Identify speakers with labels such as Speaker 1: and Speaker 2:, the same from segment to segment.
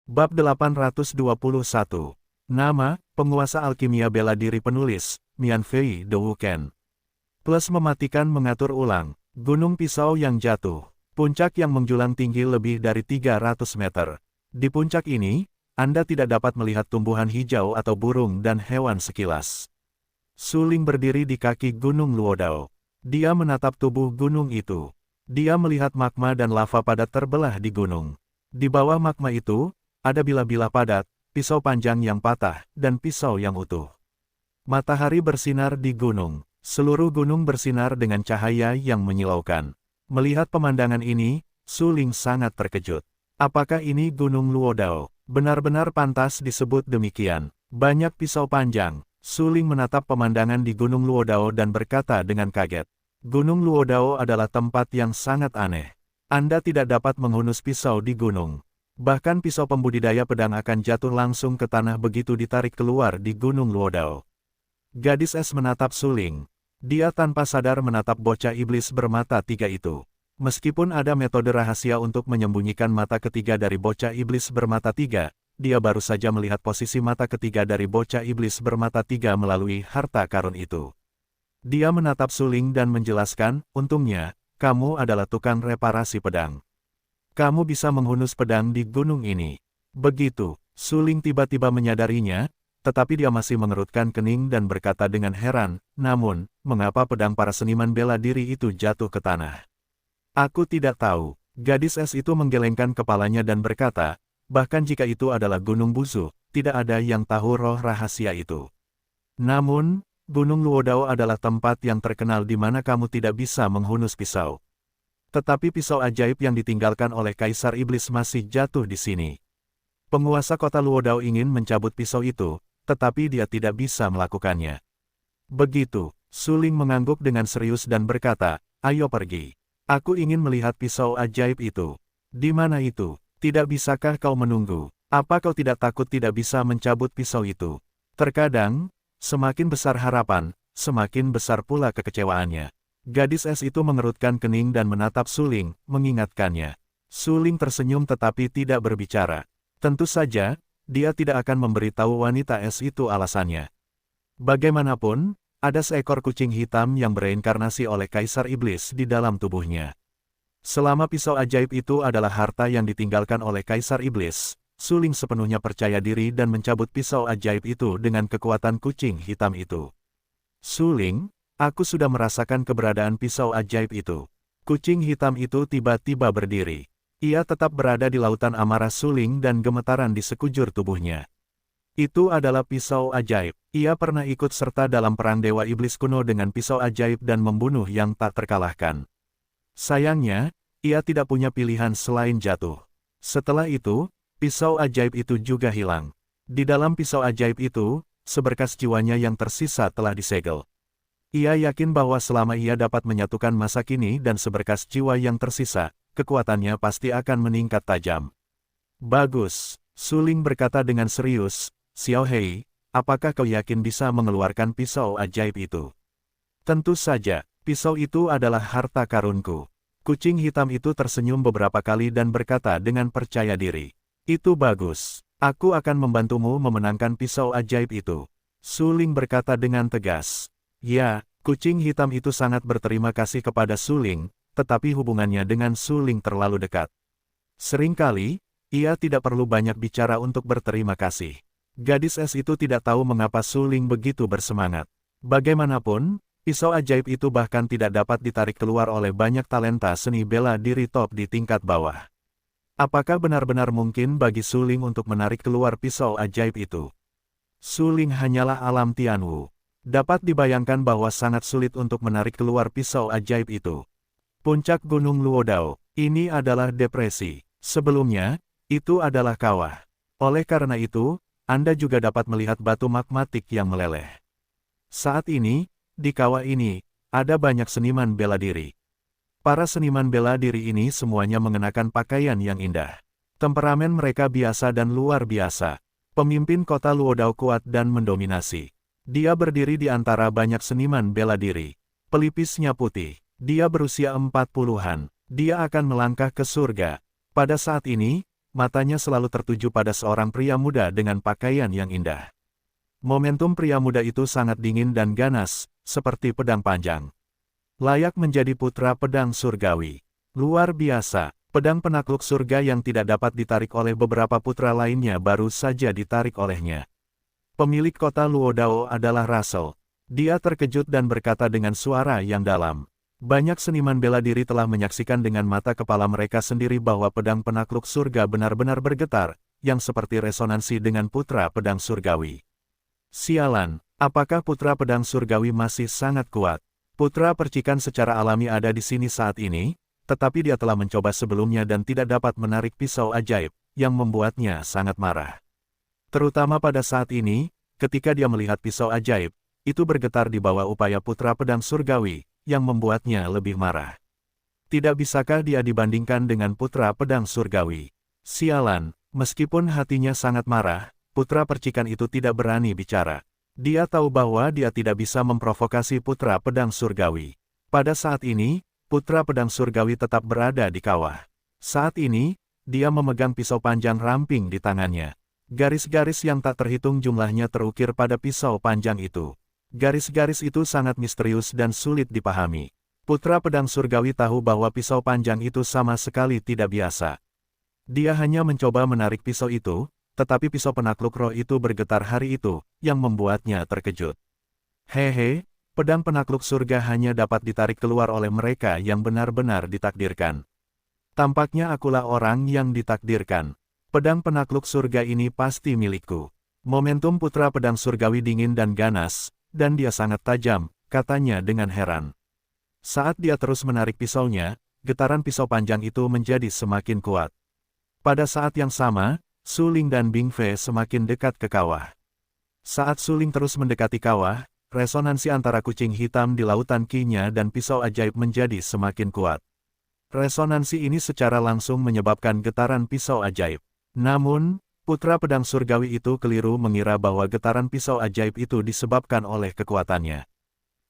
Speaker 1: Bab 821. Nama, penguasa alkimia bela diri penulis, Mian Fei Douken. Plus mematikan mengatur ulang, gunung pisau yang jatuh, puncak yang menjulang tinggi lebih dari 300 meter. Di puncak ini, Anda tidak dapat melihat tumbuhan hijau atau burung dan hewan sekilas. Su Ling berdiri di kaki gunung Luodao. Dia menatap tubuh gunung itu. Dia melihat magma dan lava padat terbelah di gunung. Di bawah magma itu, ada bilah-bilah padat, pisau panjang yang patah, dan pisau yang utuh. Matahari bersinar di gunung. Seluruh gunung bersinar dengan cahaya yang menyilaukan. Melihat pemandangan ini, Su Ling sangat terkejut. Apakah ini Gunung Luodao? Benar-benar pantas disebut demikian. Banyak pisau panjang. Su Ling menatap pemandangan di Gunung Luodao dan berkata dengan kaget. Gunung Luodao adalah tempat yang sangat aneh. Anda tidak dapat menghunus pisau di gunung. Bahkan pisau pembudidaya pedang akan jatuh langsung ke tanah begitu ditarik keluar di Gunung Luodao. Gadis es menatap Su Ling. Dia tanpa sadar menatap bocah iblis bermata tiga itu. Meskipun ada metode rahasia untuk menyembunyikan mata ketiga dari bocah iblis bermata tiga, dia baru saja melihat posisi mata ketiga dari bocah iblis bermata tiga melalui harta karun itu. Dia menatap Su Ling dan menjelaskan, untungnya, kamu adalah tukang reparasi pedang. Kamu bisa menghunus pedang di gunung ini. Begitu, Su Ling tiba-tiba menyadarinya, tetapi dia masih mengerutkan kening dan berkata dengan heran, namun, mengapa pedang para seniman bela diri itu jatuh ke tanah? Aku tidak tahu. Gadis es itu menggelengkan kepalanya dan berkata, bahkan jika itu adalah gunung busuk, tidak ada yang tahu roh rahasia itu. Namun, Gunung Luodao adalah tempat yang terkenal di mana kamu tidak bisa menghunus pisau. Tetapi pisau ajaib yang ditinggalkan oleh Kaisar Iblis masih jatuh di sini. Penguasa kota Luodao ingin mencabut pisau itu, tetapi dia tidak bisa melakukannya. Begitu, Su Ling mengangguk dengan serius dan berkata, ayo pergi. Aku ingin melihat pisau ajaib itu. Di mana itu? Tidak bisakah kau menunggu? Apa kau tidak takut tidak bisa mencabut pisau itu? Terkadang, semakin besar harapan, semakin besar pula kekecewaannya. Gadis es itu mengerutkan kening dan menatap Su Ling, mengingatkannya. Su Ling tersenyum tetapi tidak berbicara. Tentu saja, dia tidak akan memberitahu wanita es itu alasannya. Bagaimanapun, ada seekor kucing hitam yang bereinkarnasi oleh Kaisar Iblis di dalam tubuhnya. Selama pisau ajaib itu adalah harta yang ditinggalkan oleh Kaisar Iblis, Su Ling sepenuhnya percaya diri dan mencabut pisau ajaib itu dengan kekuatan kucing hitam itu. Su Ling, aku sudah merasakan keberadaan pisau ajaib itu. Kucing hitam itu tiba-tiba berdiri. Ia tetap berada di lautan amarah Su Ling dan gemetaran di sekujur tubuhnya. Itu adalah pisau ajaib. Ia pernah ikut serta dalam perang Dewa Iblis kuno dengan pisau ajaib dan membunuh yang tak terkalahkan. Sayangnya, ia tidak punya pilihan selain jatuh. Setelah itu, pisau ajaib itu juga hilang. Di dalam pisau ajaib itu, seberkas jiwanya yang tersisa telah disegel. Ia yakin bahwa selama ia dapat menyatukan masa kini dan seberkas jiwa yang tersisa, kekuatannya pasti akan meningkat tajam. Bagus, Su Ling berkata dengan serius, Xiao Hei, apakah kau yakin bisa mengeluarkan pisau ajaib itu? Tentu saja, pisau itu adalah harta karunku. Kucing hitam itu tersenyum beberapa kali dan berkata dengan percaya diri. Itu bagus, aku akan membantumu memenangkan pisau ajaib itu. Su Ling berkata dengan tegas. Ya, kucing hitam itu sangat berterima kasih kepada Su Ling, tetapi hubungannya dengan Su Ling terlalu dekat. Seringkali, ia tidak perlu banyak bicara untuk berterima kasih. Gadis es itu tidak tahu mengapa Su Ling begitu bersemangat. Bagaimanapun, pisau ajaib itu bahkan tidak dapat ditarik keluar oleh banyak talenta seni bela diri top di tingkat bawah. Apakah benar-benar mungkin bagi Su Ling untuk menarik keluar pisau ajaib itu? Su Ling hanyalah alam Tianwu. Dapat dibayangkan bahwa sangat sulit untuk menarik keluar pisau ajaib itu. Puncak Gunung Luodao, ini adalah depresi. Sebelumnya, itu adalah kawah. Oleh karena itu, Anda juga dapat melihat batu magmatik yang meleleh. Saat ini, di kawah ini, ada banyak seniman bela diri. Para seniman bela diri ini semuanya mengenakan pakaian yang indah. Temperamen mereka biasa dan luar biasa. Pemimpin kota Luodao kuat dan mendominasi. Dia berdiri di antara banyak seniman bela diri. Pelipisnya putih. Dia berusia 40-an. Dia akan melangkah ke surga. Pada saat ini, matanya selalu tertuju pada seorang pria muda dengan pakaian yang indah. Momentum pria muda itu sangat dingin dan ganas, seperti pedang panjang. Layak menjadi putra pedang surgawi. Luar biasa, pedang penakluk surga yang tidak dapat ditarik oleh beberapa putra lainnya baru saja ditarik olehnya. Pemilik kota Luodao adalah Russell. Dia terkejut dan berkata dengan suara yang dalam. Banyak seniman bela diri telah menyaksikan dengan mata kepala mereka sendiri bahwa pedang penakluk surga benar-benar bergetar, yang seperti resonansi dengan putra pedang surgawi. Sialan, apakah putra pedang surgawi masih sangat kuat? Putra percikan secara alami ada di sini saat ini, tetapi dia telah mencoba sebelumnya dan tidak dapat menarik pisau ajaib, yang membuatnya sangat marah. Terutama pada saat ini, ketika dia melihat pisau ajaib, itu bergetar di bawah upaya putra pedang surgawi, yang membuatnya lebih marah. Tidak bisakah dia dibandingkan dengan putra pedang surgawi? Sialan, meskipun hatinya sangat marah, putra percikan itu tidak berani bicara. Dia tahu bahwa dia tidak bisa memprovokasi putra pedang surgawi. Pada saat ini, putra pedang surgawi tetap berada di kawah. Saat ini, dia memegang pisau panjang ramping di tangannya. Garis-garis yang tak terhitung jumlahnya terukir pada pisau panjang itu. Garis-garis itu sangat misterius dan sulit dipahami. Putra pedang surgawi tahu bahwa pisau panjang itu sama sekali tidak biasa. Dia hanya mencoba menarik pisau itu, tetapi pisau penakluk roh itu bergetar hari itu, yang membuatnya terkejut. Hehe, pedang penakluk surga hanya dapat ditarik keluar oleh mereka yang benar-benar ditakdirkan. Tampaknya akulah orang yang ditakdirkan. Pedang penakluk surga ini pasti milikku. Momentum putra pedang surgawi dingin dan ganas, dan dia sangat tajam, katanya dengan heran. Saat dia terus menarik pisaunya, getaran pisau panjang itu menjadi semakin kuat. Pada saat yang sama, Su Ling dan Bing Fei semakin dekat ke kawah. Saat Su Ling terus mendekati kawah, resonansi antara kucing hitam di lautan Qi-nya dan pisau ajaib menjadi semakin kuat. Resonansi ini secara langsung menyebabkan getaran pisau ajaib. Namun, putra pedang surgawi itu keliru mengira bahwa getaran pisau ajaib itu disebabkan oleh kekuatannya.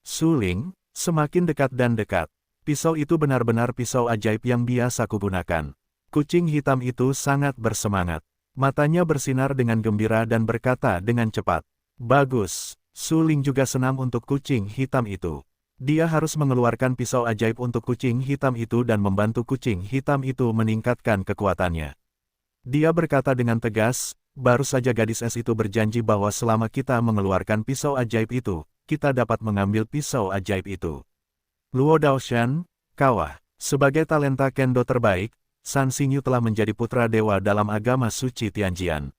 Speaker 1: Su Ling, semakin dekat dan dekat. Pisau itu benar-benar pisau ajaib yang biasa kugunakan. Kucing hitam itu sangat bersemangat. Matanya bersinar dengan gembira dan berkata dengan cepat. Bagus, Su Ling juga senang untuk kucing hitam itu. Dia harus mengeluarkan pisau ajaib untuk kucing hitam itu dan membantu kucing hitam itu meningkatkan kekuatannya. Dia berkata dengan tegas, baru saja gadis es itu berjanji bahwa selama kita mengeluarkan pisau ajaib itu, kita dapat mengambil pisau ajaib itu. Luo Daoshan, kawah. Sebagai talenta kendo terbaik, San Xingyu telah menjadi putra dewa dalam agama suci Tianjian.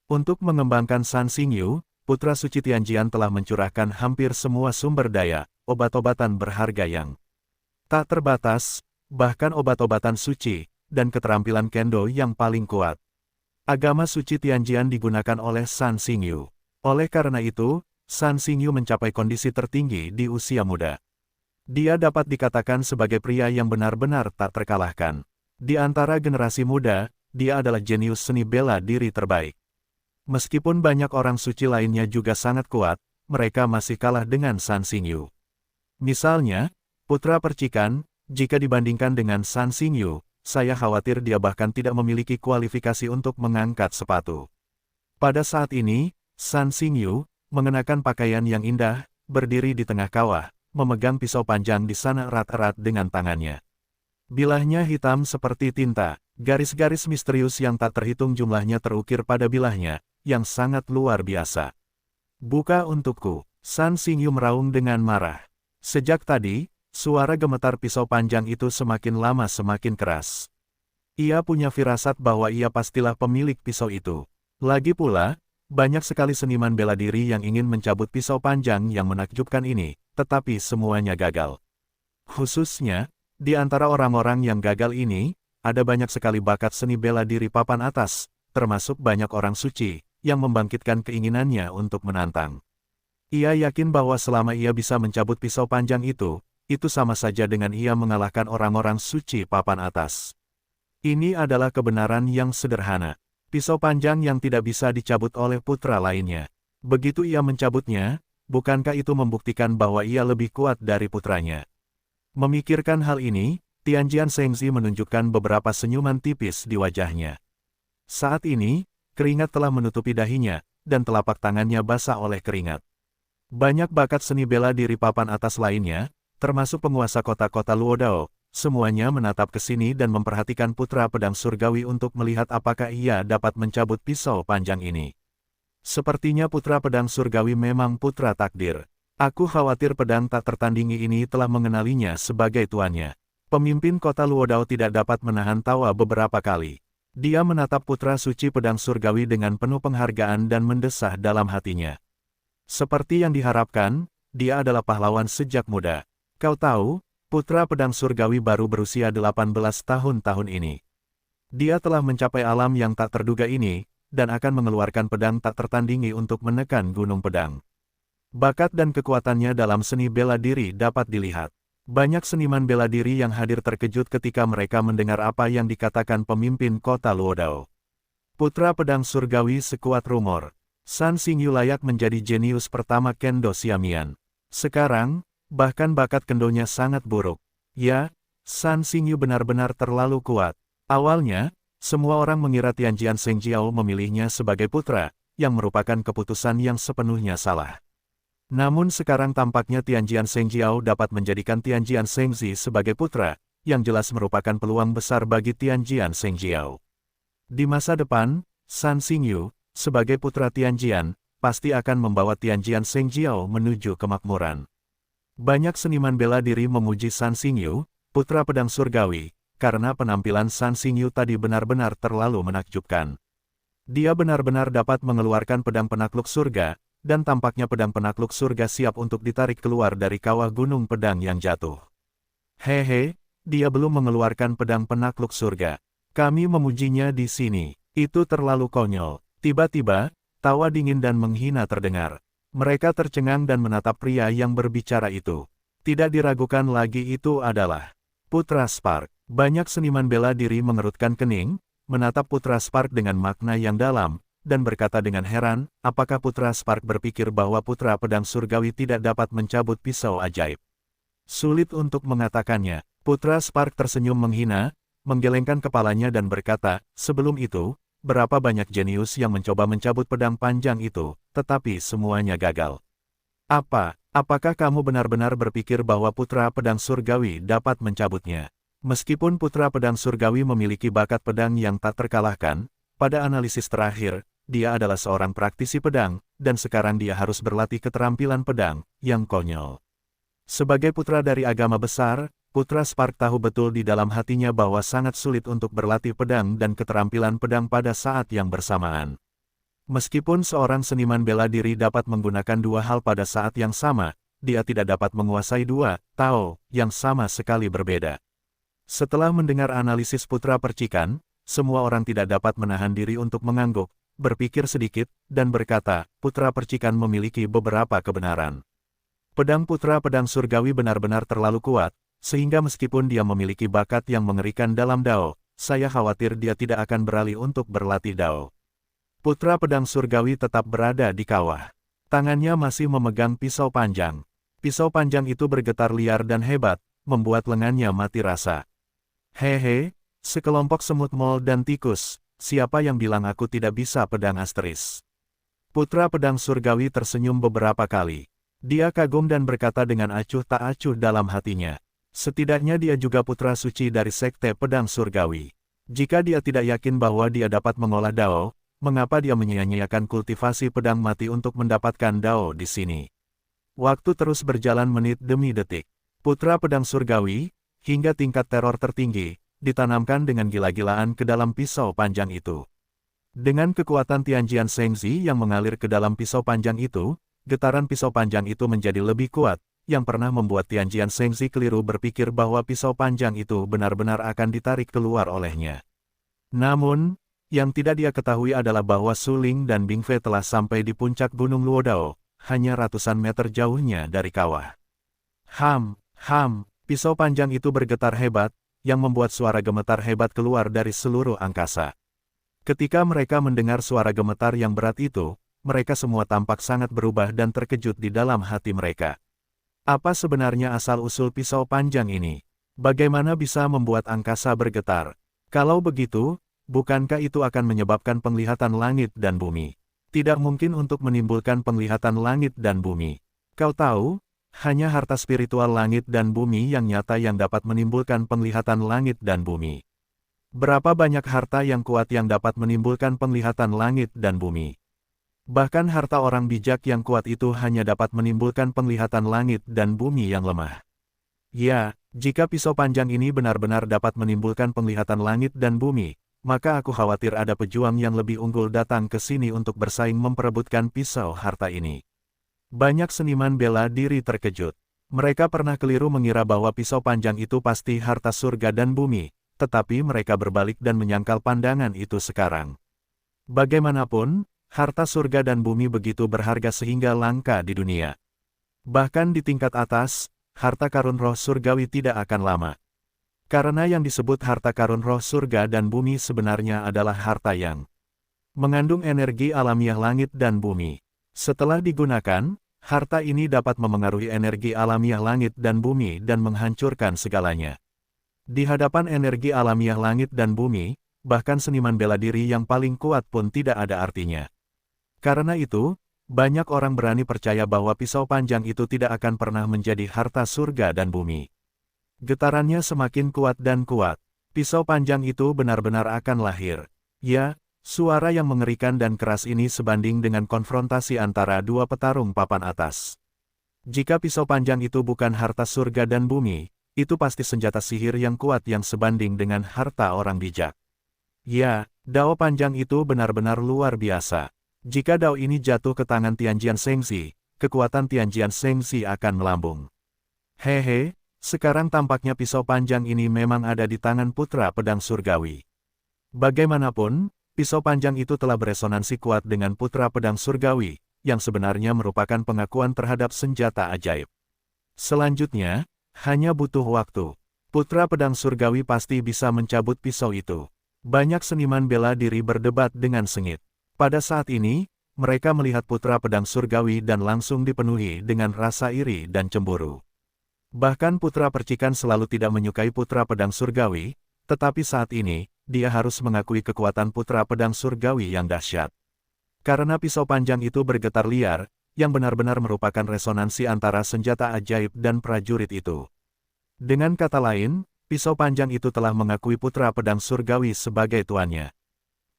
Speaker 1: Untuk mengembangkan San Xingyu, putra suci Tianjian telah mencurahkan hampir semua sumber daya, obat-obatan berharga yang tak terbatas, bahkan obat-obatan suci, dan keterampilan kendo yang paling kuat. Agama suci Tianjian digunakan oleh San Xingyu. Oleh karena itu, San Xingyu mencapai kondisi tertinggi di usia muda. Dia dapat dikatakan sebagai pria yang benar-benar tak terkalahkan. Di antara generasi muda, dia adalah jenius seni bela diri terbaik. Meskipun banyak orang suci lainnya juga sangat kuat, mereka masih kalah dengan San Xingyu. Misalnya, putra percikan, jika dibandingkan dengan San Xingyu, saya khawatir dia bahkan tidak memiliki kualifikasi untuk mengangkat sepatu. Pada saat ini, San Xingyu, mengenakan pakaian yang indah, berdiri di tengah kawah, memegang pisau panjang di sana erat-erat dengan tangannya. Bilahnya hitam seperti tinta, garis-garis misterius yang tak terhitung jumlahnya terukir pada bilahnya, yang sangat luar biasa. Buka untukku, San Xingyu meraung dengan marah. Sejak tadi, suara gemetar pisau panjang itu semakin lama semakin keras. Ia punya firasat bahwa ia pastilah pemilik pisau itu. Lagi pula, banyak sekali seniman bela diri yang ingin mencabut pisau panjang yang menakjubkan ini, tetapi semuanya gagal. Khususnya, di antara orang-orang yang gagal ini, ada banyak sekali bakat seni bela diri papan atas, termasuk banyak orang suci, yang membangkitkan keinginannya untuk menantang. Ia yakin bahwa selama ia bisa mencabut pisau panjang itu sama saja dengan ia mengalahkan orang-orang suci papan atas. Ini adalah kebenaran yang sederhana. Pisau panjang yang tidak bisa dicabut oleh putra lainnya. Begitu ia mencabutnya, bukankah itu membuktikan bahwa ia lebih kuat dari putranya? Memikirkan hal ini, Tianjian Shengzi menunjukkan beberapa senyuman tipis di wajahnya. Saat ini, keringat telah menutupi dahinya, dan telapak tangannya basah oleh keringat. Banyak bakat seni bela diri papan atas lainnya, termasuk penguasa kota-kota Luodao, semuanya menatap ke sini dan memperhatikan putra pedang surgawi untuk melihat apakah ia dapat mencabut pisau panjang ini. Sepertinya putra pedang surgawi memang putra takdir. Aku khawatir pedang tak tertandingi ini telah mengenalinya sebagai tuannya. Pemimpin kota Luodao tidak dapat menahan tawa beberapa kali. Dia menatap putra suci pedang surgawi dengan penuh penghargaan dan mendesah dalam hatinya. Seperti yang diharapkan, dia adalah pahlawan sejak muda. Kau tahu, putra pedang surgawi baru berusia 18 tahun ini. Dia telah mencapai alam yang tak terduga ini, dan akan mengeluarkan pedang tak tertandingi untuk menekan gunung pedang. Bakat dan kekuatannya dalam seni bela diri dapat dilihat. Banyak seniman bela diri yang hadir terkejut ketika mereka mendengar apa yang dikatakan pemimpin kota Luodao. Putra pedang surgawi sekuat rumor. San Xingyu layak menjadi jenius pertama Kendo Xiamian. Sekarang, bahkan bakat kendonya sangat buruk. Ya, San Xingyu benar-benar terlalu kuat. Awalnya, semua orang mengira Tianjian Shengjiao memilihnya sebagai putra, yang merupakan keputusan yang sepenuhnya salah. Namun sekarang tampaknya Tianjian Shengjiao dapat menjadikan Tianjian Shengzi sebagai putra, yang jelas merupakan peluang besar bagi Tianjian Shengjiao. Di masa depan, San Xingyu, sebagai putra Tianjian, pasti akan membawa Tianjian Shengjiao menuju kemakmuran. Banyak seniman bela diri memuji San Xingyu, putra pedang surgawi, karena penampilan San Xingyu tadi benar-benar terlalu menakjubkan. Dia benar-benar dapat mengeluarkan pedang penakluk surga, dan tampaknya pedang penakluk surga siap untuk ditarik keluar dari kawah gunung pedang yang jatuh. Hehe, dia belum mengeluarkan pedang penakluk surga. Kami memujinya di sini. Itu terlalu konyol. Tiba-tiba, tawa dingin dan menghina terdengar. Mereka tercengang dan menatap pria yang berbicara itu. Tidak diragukan lagi itu adalah Putra Spark. Banyak seniman bela diri mengerutkan kening, menatap Putra Spark dengan makna yang dalam, dan berkata dengan heran, apakah Putra Spark berpikir bahwa putra pedang surgawi tidak dapat mencabut pisau ajaib? Sulit untuk mengatakannya. Putra Spark tersenyum menghina, menggelengkan kepalanya dan berkata, sebelum itu, berapa banyak jenius yang mencoba mencabut pedang panjang itu, tetapi semuanya gagal. Apakah kamu benar-benar berpikir bahwa putra pedang surgawi dapat mencabutnya? Meskipun putra pedang surgawi memiliki bakat pedang yang tak terkalahkan, pada analisis terakhir, dia adalah seorang praktisi pedang, dan sekarang dia harus berlatih keterampilan pedang, yang konyol. Sebagai putra dari agama besar, Putra Spark tahu betul di dalam hatinya bahwa sangat sulit untuk berlatih pedang dan keterampilan pedang pada saat yang bersamaan. Meskipun seorang seniman bela diri dapat menggunakan dua hal pada saat yang sama, dia tidak dapat menguasai dua Tao yang sama sekali berbeda. Setelah mendengar analisis putra percikan, semua orang tidak dapat menahan diri untuk mengangguk, berpikir sedikit, dan berkata, putra percikan memiliki beberapa kebenaran. Pedang putra pedang surgawi benar-benar terlalu kuat, sehingga meskipun dia memiliki bakat yang mengerikan dalam Dao, saya khawatir dia tidak akan beralih untuk berlatih Dao. Putra pedang surgawi tetap berada di kawah. Tangannya masih memegang pisau panjang. Pisau panjang itu bergetar liar dan hebat, membuat lengannya mati rasa. Hehe, sekelompok semut mol dan tikus, siapa yang bilang aku tidak bisa pedang asteris? Putra pedang surgawi tersenyum beberapa kali. Dia kagum dan berkata dengan acuh tak acuh dalam hatinya. Setidaknya dia juga putra suci dari sekte pedang surgawi. Jika dia tidak yakin bahwa dia dapat mengolah Dao, mengapa dia menyia-nyiakan kultivasi pedang mati untuk mendapatkan Dao di sini? Waktu terus berjalan menit demi detik. Putra pedang surgawi, hingga tingkat teror tertinggi, ditanamkan dengan gila-gilaan ke dalam pisau panjang itu. Dengan kekuatan Tianjian Shengzi yang mengalir ke dalam pisau panjang itu, getaran pisau panjang itu menjadi lebih kuat, yang pernah membuat Tianjian Shengzi keliru berpikir bahwa pisau panjang itu benar-benar akan ditarik keluar olehnya. Namun, yang tidak dia ketahui adalah bahwa Su Ling dan Bing Fei telah sampai di puncak Gunung Luodao, hanya ratusan meter jauhnya dari kawah. Pisau panjang itu bergetar hebat, yang membuat suara gemetar hebat keluar dari seluruh angkasa. Ketika mereka mendengar suara gemetar yang berat itu, mereka semua tampak sangat berubah dan terkejut di dalam hati mereka. Apa sebenarnya asal-usul pisau panjang ini? Bagaimana bisa membuat angkasa bergetar? Kalau begitu, bukankah itu akan menyebabkan penglihatan langit dan bumi? Tidak mungkin untuk menimbulkan penglihatan langit dan bumi. Kau tahu, hanya harta spiritual langit dan bumi yang nyata yang dapat menimbulkan penglihatan langit dan bumi. Berapa banyak harta yang kuat yang dapat menimbulkan penglihatan langit dan bumi? Bahkan harta orang bijak yang kuat itu hanya dapat menimbulkan penglihatan langit dan bumi yang lemah. Ya, jika pisau panjang ini benar-benar dapat menimbulkan penglihatan langit dan bumi, maka aku khawatir ada pejuang yang lebih unggul datang ke sini untuk bersaing memperebutkan pisau harta ini. Banyak seniman bela diri terkejut. Mereka pernah keliru mengira bahwa pisau panjang itu pasti harta surga dan bumi, tetapi mereka berbalik dan menyangkal pandangan itu sekarang. Bagaimanapun, harta surga dan bumi begitu berharga sehingga langka di dunia. Bahkan di tingkat atas, harta karun roh surgawi tidak akan lama. Karena yang disebut harta karun roh surga dan bumi sebenarnya adalah harta yang mengandung energi alamiah langit dan bumi. Setelah digunakan, harta ini dapat memengaruhi energi alamiah langit dan bumi dan menghancurkan segalanya. Di hadapan energi alamiah langit dan bumi, bahkan seniman bela diri yang paling kuat pun tidak ada artinya. Karena itu, banyak orang berani percaya bahwa pisau panjang itu tidak akan pernah menjadi harta surga dan bumi. Getarannya semakin kuat dan kuat. Pisau panjang itu benar-benar akan lahir. Ya, suara yang mengerikan dan keras ini sebanding dengan konfrontasi antara dua petarung papan atas. Jika pisau panjang itu bukan harta surga dan bumi, itu pasti senjata sihir yang kuat yang sebanding dengan harta orang bijak. Ya, dao panjang itu benar-benar luar biasa. Jika dao ini jatuh ke tangan Tianjian Shengzi, kekuatan Tianjian Shengzi akan melambung. Hehe, sekarang tampaknya pisau panjang ini memang ada di tangan putra pedang surgawi. Bagaimanapun, pisau panjang itu telah beresonansi kuat dengan putra pedang surgawi, yang sebenarnya merupakan pengakuan terhadap senjata ajaib. Selanjutnya, hanya butuh waktu. Putra pedang surgawi pasti bisa mencabut pisau itu. Banyak seniman bela diri berdebat dengan sengit. Pada saat ini, mereka melihat putra pedang surgawi dan langsung dipenuhi dengan rasa iri dan cemburu. Bahkan putra percikan selalu tidak menyukai putra pedang surgawi, tetapi saat ini, dia harus mengakui kekuatan putra pedang surgawi yang dahsyat. Karena pisau panjang itu bergetar liar, yang benar-benar merupakan resonansi antara senjata ajaib dan prajurit itu. Dengan kata lain, pisau panjang itu telah mengakui putra pedang surgawi sebagai tuannya.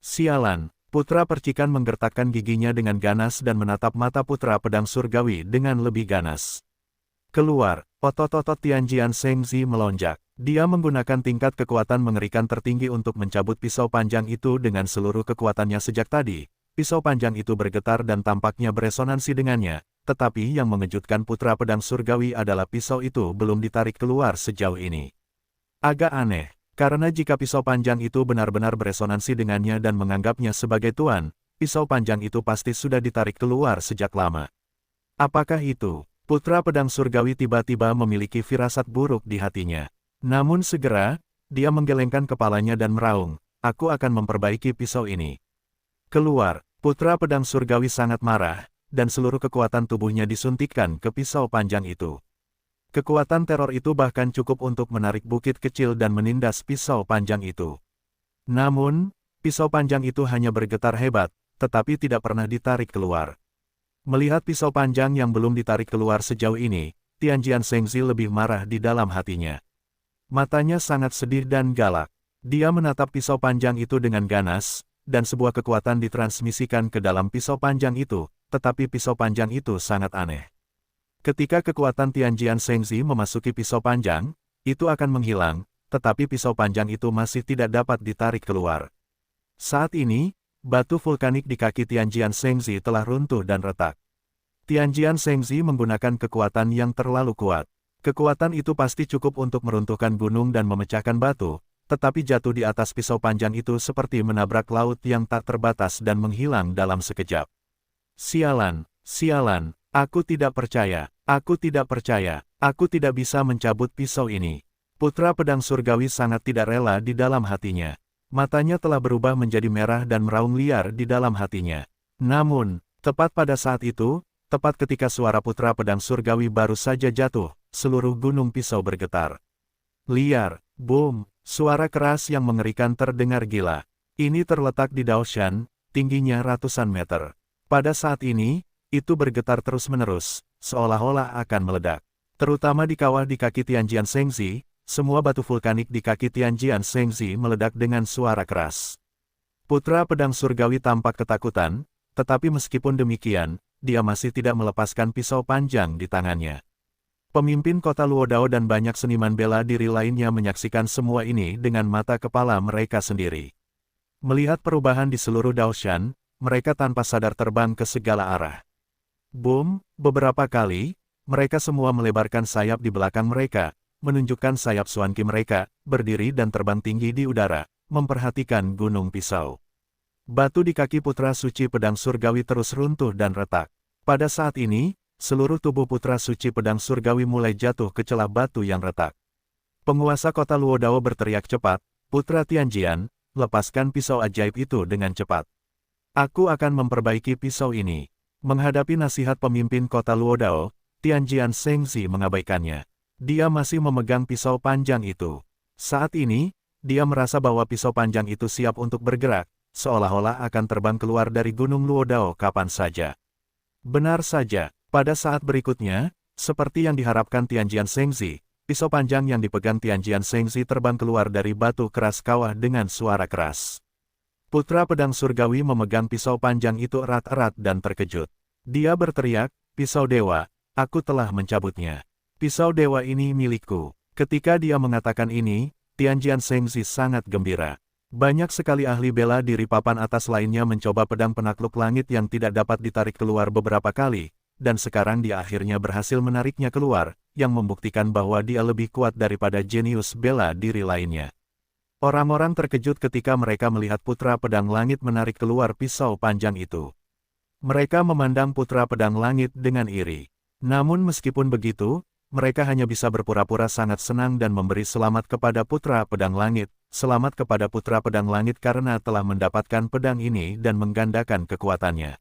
Speaker 1: Sialan! Putra percikan menggertakkan giginya dengan ganas dan menatap mata putra pedang surgawi dengan lebih ganas. Keluar, otot-otot Tianjian Shengzi melonjak. Dia menggunakan tingkat kekuatan mengerikan tertinggi untuk mencabut pisau panjang itu dengan seluruh kekuatannya sejak tadi. Pisau panjang itu bergetar dan tampaknya beresonansi dengannya, tetapi yang mengejutkan putra pedang surgawi adalah pisau itu belum ditarik keluar sejauh ini. Agak aneh. Karena jika pisau panjang itu benar-benar beresonansi dengannya dan menganggapnya sebagai tuan, pisau panjang itu pasti sudah ditarik keluar sejak lama. Apakah itu? Putra pedang surgawi tiba-tiba memiliki firasat buruk di hatinya. Namun segera, dia menggelengkan kepalanya dan meraung, "Aku akan memperbaiki pisau ini." Keluar, putra pedang surgawi sangat marah, dan seluruh kekuatan tubuhnya disuntikkan ke pisau panjang itu. Kekuatan teror itu bahkan cukup untuk menarik bukit kecil dan menindas pisau panjang itu. Namun, pisau panjang itu hanya bergetar hebat, tetapi tidak pernah ditarik keluar. Melihat pisau panjang yang belum ditarik keluar sejauh ini, Tianjian Shengzi lebih marah di dalam hatinya. Matanya sangat sedih dan galak. Dia menatap pisau panjang itu dengan ganas, dan sebuah kekuatan ditransmisikan ke dalam pisau panjang itu, tetapi pisau panjang itu sangat aneh. Ketika kekuatan Tianjian Shengzi memasuki pisau panjang, itu akan menghilang, tetapi pisau panjang itu masih tidak dapat ditarik keluar. Saat ini, batu vulkanik di kaki Tianjian Shengzi telah runtuh dan retak. Tianjian Shengzi menggunakan kekuatan yang terlalu kuat. Kekuatan itu pasti cukup untuk meruntuhkan gunung dan memecahkan batu, tetapi jatuh di atas pisau panjang itu seperti menabrak laut yang tak terbatas dan menghilang dalam sekejap. Sialan, sialan. Aku tidak percaya, aku tidak percaya, aku tidak bisa mencabut pisau ini. Putra pedang surgawi sangat tidak rela di dalam hatinya. Matanya telah berubah menjadi merah dan meraung liar di dalam hatinya. Namun, tepat pada saat itu, tepat ketika suara putra pedang surgawi baru saja jatuh, seluruh gunung pisau bergetar. Liar, boom, suara keras yang mengerikan terdengar gila. Ini terletak di Daoshan, tingginya ratusan meter. Pada saat ini, itu bergetar terus-menerus, seolah-olah akan meledak. Terutama di kawah di kaki Tianjian Shengzi, semua batu vulkanik di kaki Tianjian Shengzi meledak dengan suara keras. Putra pedang surgawi tampak ketakutan, tetapi meskipun demikian, dia masih tidak melepaskan pisau panjang di tangannya. Pemimpin kota Luodao dan banyak seniman bela diri lainnya menyaksikan semua ini dengan mata kepala mereka sendiri. Melihat perubahan di seluruh Daoshan, mereka tanpa sadar terbang ke segala arah. Boom, beberapa kali, mereka semua melebarkan sayap di belakang mereka, menunjukkan sayap Xuanqi mereka, berdiri dan terbang tinggi di udara, memperhatikan gunung pisau. Batu di kaki putra suci pedang surgawi terus runtuh dan retak. Pada saat ini, seluruh tubuh putra suci pedang surgawi mulai jatuh ke celah batu yang retak. Penguasa kota Luodao berteriak cepat, "Putra Tianjian, lepaskan pisau ajaib itu dengan cepat. Aku akan memperbaiki pisau ini." Menghadapi nasihat pemimpin kota Luodao, Tianjian Shengzi mengabaikannya. Dia masih memegang pisau panjang itu. Saat ini, dia merasa bahwa pisau panjang itu siap untuk bergerak, seolah-olah akan terbang keluar dari gunung Luodao kapan saja. Benar saja. Pada saat berikutnya, seperti yang diharapkan Tianjian Shengzi, pisau panjang yang dipegang Tianjian Shengzi terbang keluar dari batu keras kawah dengan suara keras. Putra pedang surgawi memegang pisau panjang itu erat-erat dan terkejut. Dia berteriak, "Pisau dewa, aku telah mencabutnya. Pisau dewa ini milikku." Ketika dia mengatakan ini, Tianjian Shengzi sangat gembira. Banyak sekali ahli bela diri papan atas lainnya mencoba pedang penakluk langit yang tidak dapat ditarik keluar beberapa kali, dan sekarang dia akhirnya berhasil menariknya keluar, yang membuktikan bahwa dia lebih kuat daripada jenius bela diri lainnya. Orang-orang terkejut ketika mereka melihat putra pedang langit menarik keluar pisau panjang itu. Mereka memandang putra pedang langit dengan iri. Namun meskipun begitu, mereka hanya bisa berpura-pura sangat senang dan memberi selamat kepada putra pedang langit. Selamat kepada putra pedang langit karena telah mendapatkan pedang ini dan menggandakan kekuatannya.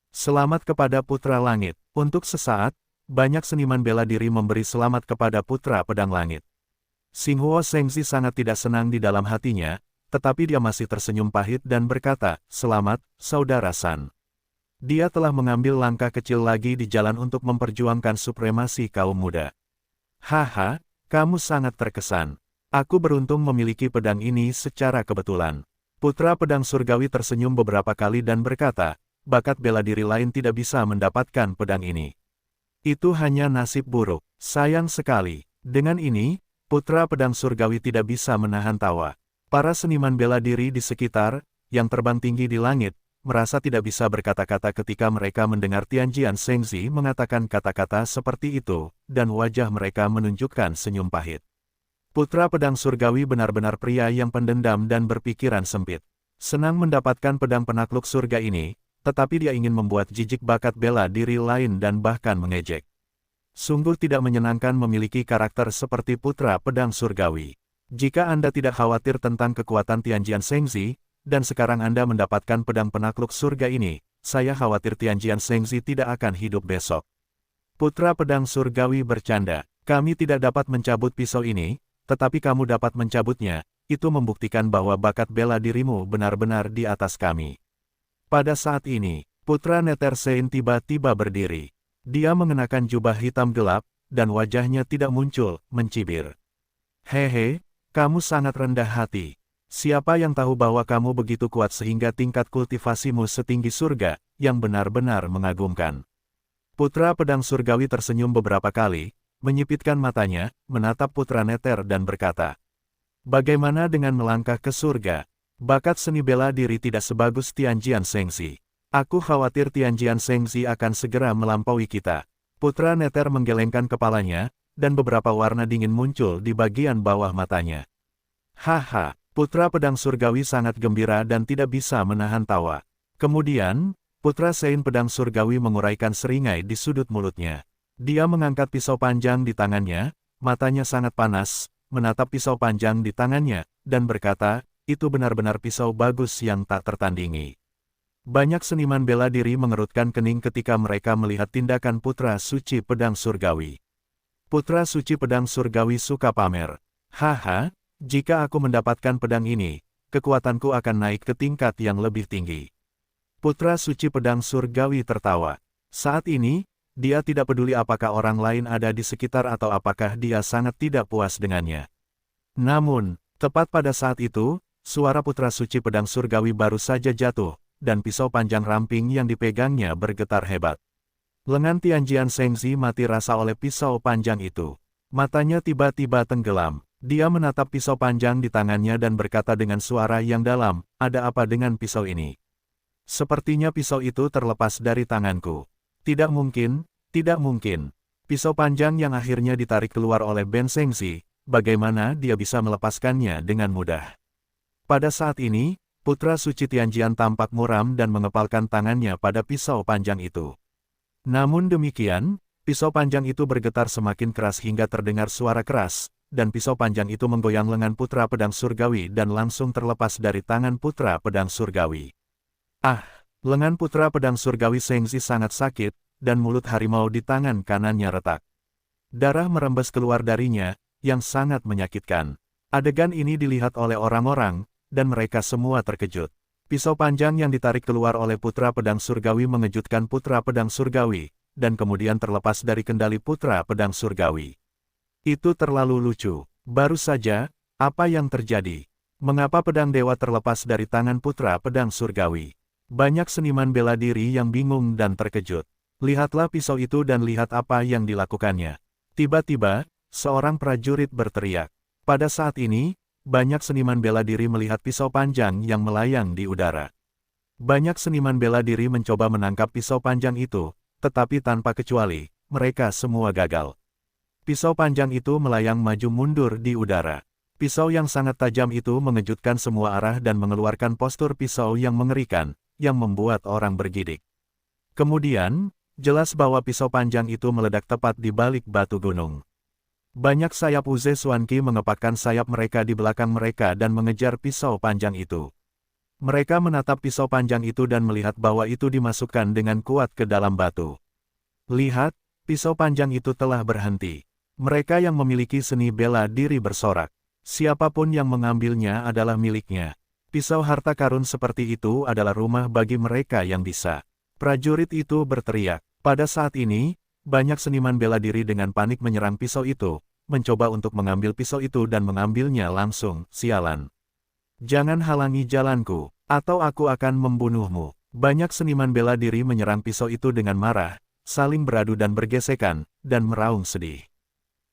Speaker 1: Selamat kepada putra langit. Untuk sesaat, banyak seniman bela diri memberi selamat kepada putra pedang langit. Xinghuo Shengzi sangat tidak senang di dalam hatinya, tetapi dia masih tersenyum pahit dan berkata, "Selamat, saudara San." Dia telah mengambil langkah kecil lagi di jalan untuk memperjuangkan supremasi kaum muda. "Haha, kamu sangat terkesan. Aku beruntung memiliki pedang ini secara kebetulan." Putra pedang surgawi tersenyum beberapa kali dan berkata, "Bakat bela diri lain tidak bisa mendapatkan pedang ini. Itu hanya nasib buruk. Sayang sekali." Dengan ini, putra pedang surgawi tidak bisa menahan tawa. Para seniman bela diri di sekitar, yang terbang tinggi di langit, merasa tidak bisa berkata-kata ketika mereka mendengar Tianjian Shengzi mengatakan kata-kata seperti itu, dan wajah mereka menunjukkan senyum pahit. Putra pedang surgawi benar-benar pria yang pendendam dan berpikiran sempit. Senang mendapatkan pedang penakluk surga ini, tetapi dia ingin membuat jijik bakat bela diri lain dan bahkan mengejek. Sungguh tidak menyenangkan memiliki karakter seperti putra pedang surgawi. Jika Anda tidak khawatir tentang kekuatan Tianjian Shengzi, dan sekarang Anda mendapatkan pedang penakluk surga ini, saya khawatir Tianjian Shengzi tidak akan hidup besok. Putra pedang surgawi bercanda, "Kami tidak dapat mencabut pisau ini, tetapi kamu dapat mencabutnya, itu membuktikan bahwa bakat bela dirimu benar-benar di atas kami." Pada saat ini, putra Nether Sein tiba-tiba berdiri. Dia mengenakan jubah hitam gelap, dan wajahnya tidak muncul, mencibir. "Hehe, kamu sangat rendah hati. Siapa yang tahu bahwa kamu begitu kuat sehingga tingkat kultivasimu setinggi surga, yang benar-benar mengagumkan." Putra pedang surgawi tersenyum beberapa kali, menyipitkan matanya, menatap putra Nether dan berkata, "Bagaimana dengan melangkah ke surga? Bakat seni bela diri tidak sebagus Tianjian Shengzi. Aku khawatir Tianjian Shengzi akan segera melampaui kita." Putra Nether menggelengkan kepalanya, dan beberapa warna dingin muncul di bagian bawah matanya. "Haha." Putra pedang surgawi sangat gembira dan tidak bisa menahan tawa. Kemudian, putra Sein pedang surgawi menguraikan seringai di sudut mulutnya. Dia mengangkat pisau panjang di tangannya, matanya sangat panas, menatap pisau panjang di tangannya, dan berkata, "Itu benar-benar pisau bagus yang tak tertandingi." Banyak seniman bela diri mengerutkan kening ketika mereka melihat tindakan putra suci pedang surgawi. Putra suci pedang surgawi suka pamer. "Haha, jika aku mendapatkan pedang ini, kekuatanku akan naik ke tingkat yang lebih tinggi. Putra suci pedang surgawi tertawa. Saat ini, dia tidak peduli apakah orang lain ada di sekitar atau apakah dia sangat tidak puas dengannya. Namun, tepat pada saat itu, suara putra suci pedang surgawi baru saja jatuh, dan pisau panjang ramping yang dipegangnya bergetar hebat. Lengan Tianjian Shengzi mati rasa oleh pisau panjang itu. Matanya tiba-tiba tenggelam. Dia menatap pisau panjang di tangannya dan berkata dengan suara yang dalam, "Ada apa dengan pisau ini? Sepertinya pisau itu terlepas dari tanganku. Tidak mungkin, tidak mungkin." Pisau panjang yang akhirnya ditarik keluar oleh Ben Shengzi, bagaimana dia bisa melepaskannya dengan mudah? Pada saat ini, putra suci Tianjian tampak muram dan mengepalkan tangannya pada pisau panjang itu. Namun demikian, pisau panjang itu bergetar semakin keras hingga terdengar suara keras, dan pisau panjang itu menggoyang lengan putra pedang surgawi dan langsung terlepas dari tangan putra pedang surgawi. Ah! Lengan putra pedang surgawi Shengzi sangat sakit, dan mulut harimau di tangan kanannya retak. Darah merembes keluar darinya, yang sangat menyakitkan. Adegan ini dilihat oleh orang-orang, dan mereka semua terkejut. Pisau panjang yang ditarik keluar oleh putra pedang surgawi mengejutkan putra pedang surgawi, dan kemudian terlepas dari kendali putra pedang surgawi. Itu terlalu lucu. Baru saja, apa yang terjadi? Mengapa pedang dewa terlepas dari tangan putra pedang surgawi? Banyak seniman bela diri yang bingung dan terkejut. Lihatlah pisau itu dan lihat apa yang dilakukannya. Tiba-tiba, seorang prajurit berteriak. Pada saat ini, banyak seniman bela diri melihat pisau panjang yang melayang di udara. Banyak seniman bela diri mencoba menangkap pisau panjang itu, tetapi tanpa kecuali, mereka semua gagal. Pisau panjang itu melayang maju mundur di udara. Pisau yang sangat tajam itu mengejutkan semua arah dan mengeluarkan postur pisau yang mengerikan, yang membuat orang bergidik. Kemudian, jelas bahwa pisau panjang itu meledak tepat di balik batu gunung. Banyak sayap Uze Xuanqi mengepakkan sayap mereka di belakang mereka dan mengejar pisau panjang itu. Mereka menatap pisau panjang itu dan melihat bahwa itu dimasukkan dengan kuat ke dalam batu. Lihat, pisau panjang itu telah berhenti. Mereka yang memiliki seni bela diri bersorak. Siapapun yang mengambilnya adalah miliknya. Pisau harta karun seperti itu adalah rumah bagi mereka yang bisa. Prajurit itu berteriak. Pada saat ini, banyak seniman bela diri dengan panik menyerang pisau itu, mencoba untuk mengambil pisau itu dan mengambilnya langsung. Sialan. Jangan halangi jalanku, atau aku akan membunuhmu. Banyak seniman bela diri menyerang pisau itu dengan marah, saling beradu dan bergesekan, dan meraung sedih.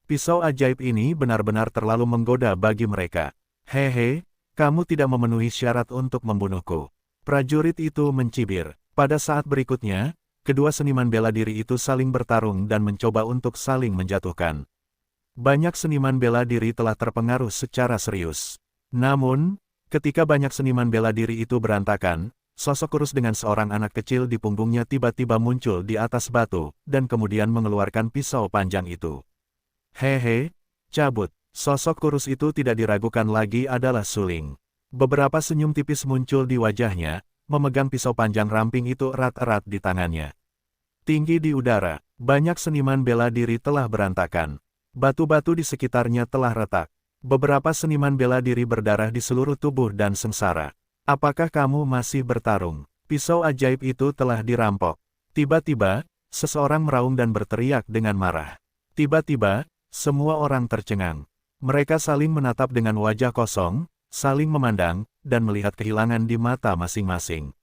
Speaker 1: Pisau ajaib ini benar-benar terlalu menggoda bagi mereka. Hehe, kamu tidak memenuhi syarat untuk membunuhku. Prajurit itu mencibir. Pada saat berikutnya, kedua seniman bela diri itu saling bertarung dan mencoba untuk saling menjatuhkan. Banyak seniman bela diri telah terpengaruh secara serius. Namun, ketika banyak seniman bela diri itu berantakan, sosok kurus dengan seorang anak kecil di punggungnya tiba-tiba muncul di atas batu, dan kemudian mengeluarkan pisau panjang itu. Hehe, cabut. Sosok kurus itu tidak diragukan lagi adalah Suling. Beberapa senyum tipis muncul di wajahnya, memegang pisau panjang ramping itu erat-erat di tangannya. Tinggi di udara, banyak seniman bela diri telah berantakan. Batu-batu di sekitarnya telah retak. Beberapa seniman bela diri berdarah di seluruh tubuh dan sengsara. Apakah kamu masih bertarung? Pisau ajaib itu telah dirampok. Tiba-tiba, seseorang meraung dan berteriak dengan marah. Tiba-tiba, semua orang tercengang. Mereka saling menatap dengan wajah kosong, saling memandang, dan melihat kehilangan di mata masing-masing.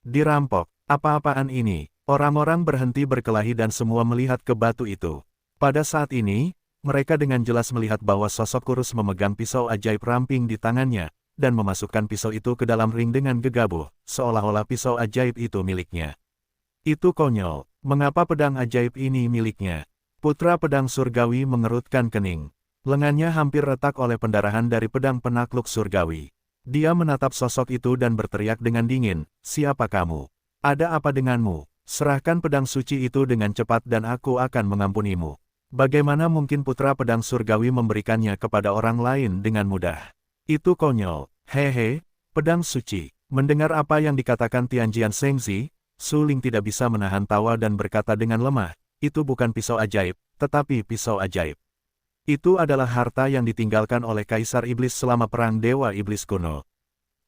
Speaker 1: Dirampok, apa-apaan ini? Orang-orang berhenti berkelahi dan semua melihat ke batu itu. Pada saat ini, mereka dengan jelas melihat bahwa sosok kurus memegang pisau ajaib ramping di tangannya, dan memasukkan pisau itu ke dalam ring dengan gegabah, seolah-olah pisau ajaib itu miliknya. Itu konyol, mengapa pedang ajaib ini miliknya? Putra pedang surgawi mengerutkan kening. Lengannya hampir retak oleh pendarahan dari pedang penakluk surgawi. Dia menatap sosok itu dan berteriak dengan dingin, "Siapa kamu? Ada apa denganmu? Serahkan pedang suci itu dengan cepat dan aku akan mengampunimu." Bagaimana mungkin putra pedang surgawi memberikannya kepada orang lain dengan mudah? Itu konyol. Hehe, pedang suci. Mendengar apa yang dikatakan Tianjian Shengzi, Suling tidak bisa menahan tawa dan berkata dengan lemah, "Itu bukan pisau ajaib, tetapi pisau ajaib. Itu adalah harta yang ditinggalkan oleh Kaisar Iblis selama Perang Dewa Iblis kuno."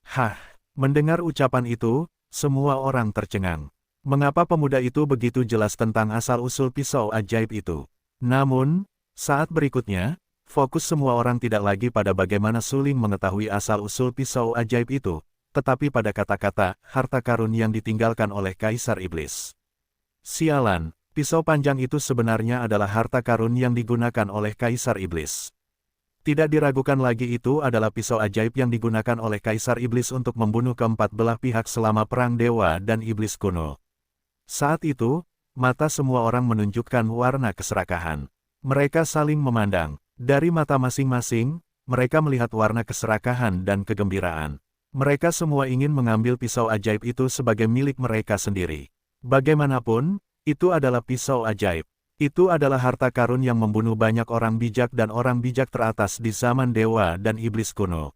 Speaker 1: Hah, mendengar ucapan itu, semua orang tercengang. Mengapa pemuda itu begitu jelas tentang asal-usul pisau ajaib itu? Namun, saat berikutnya, fokus semua orang tidak lagi pada bagaimana Suling mengetahui asal-usul pisau ajaib itu, tetapi pada kata-kata harta karun yang ditinggalkan oleh Kaisar Iblis. Sialan, pisau panjang itu sebenarnya adalah harta karun yang digunakan oleh Kaisar Iblis. Tidak diragukan lagi itu adalah pisau ajaib yang digunakan oleh Kaisar Iblis untuk membunuh keempat belah pihak selama perang dewa dan iblis kuno. Saat itu, mata semua orang menunjukkan warna keserakahan. Mereka saling memandang. Dari mata masing-masing, mereka melihat warna keserakahan dan kegembiraan. Mereka semua ingin mengambil pisau ajaib itu sebagai milik mereka sendiri. Bagaimanapun, itu adalah pisau ajaib. Itu adalah harta karun yang membunuh banyak orang bijak dan orang bijak teratas di zaman dewa dan iblis kuno.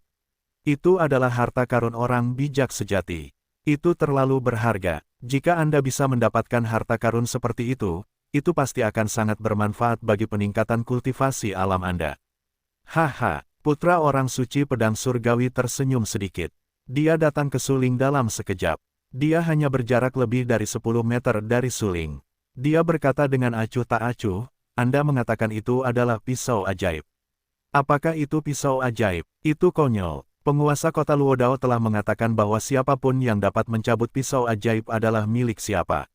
Speaker 1: Itu adalah harta karun orang bijak sejati. Itu terlalu berharga. Jika Anda bisa mendapatkan harta karun seperti itu pasti akan sangat bermanfaat bagi peningkatan kultivasi alam Anda. Haha, putra orang suci pedang surgawi tersenyum sedikit. Dia datang ke Suling dalam sekejap. Dia hanya berjarak lebih dari 10 meter dari Suling. Dia berkata dengan acuh tak acuh, Anda mengatakan itu adalah pisau ajaib. Apakah itu pisau ajaib? Itu konyol. Penguasa kota Luodao telah mengatakan bahwa siapapun yang dapat mencabut pisau ajaib adalah milik siapa.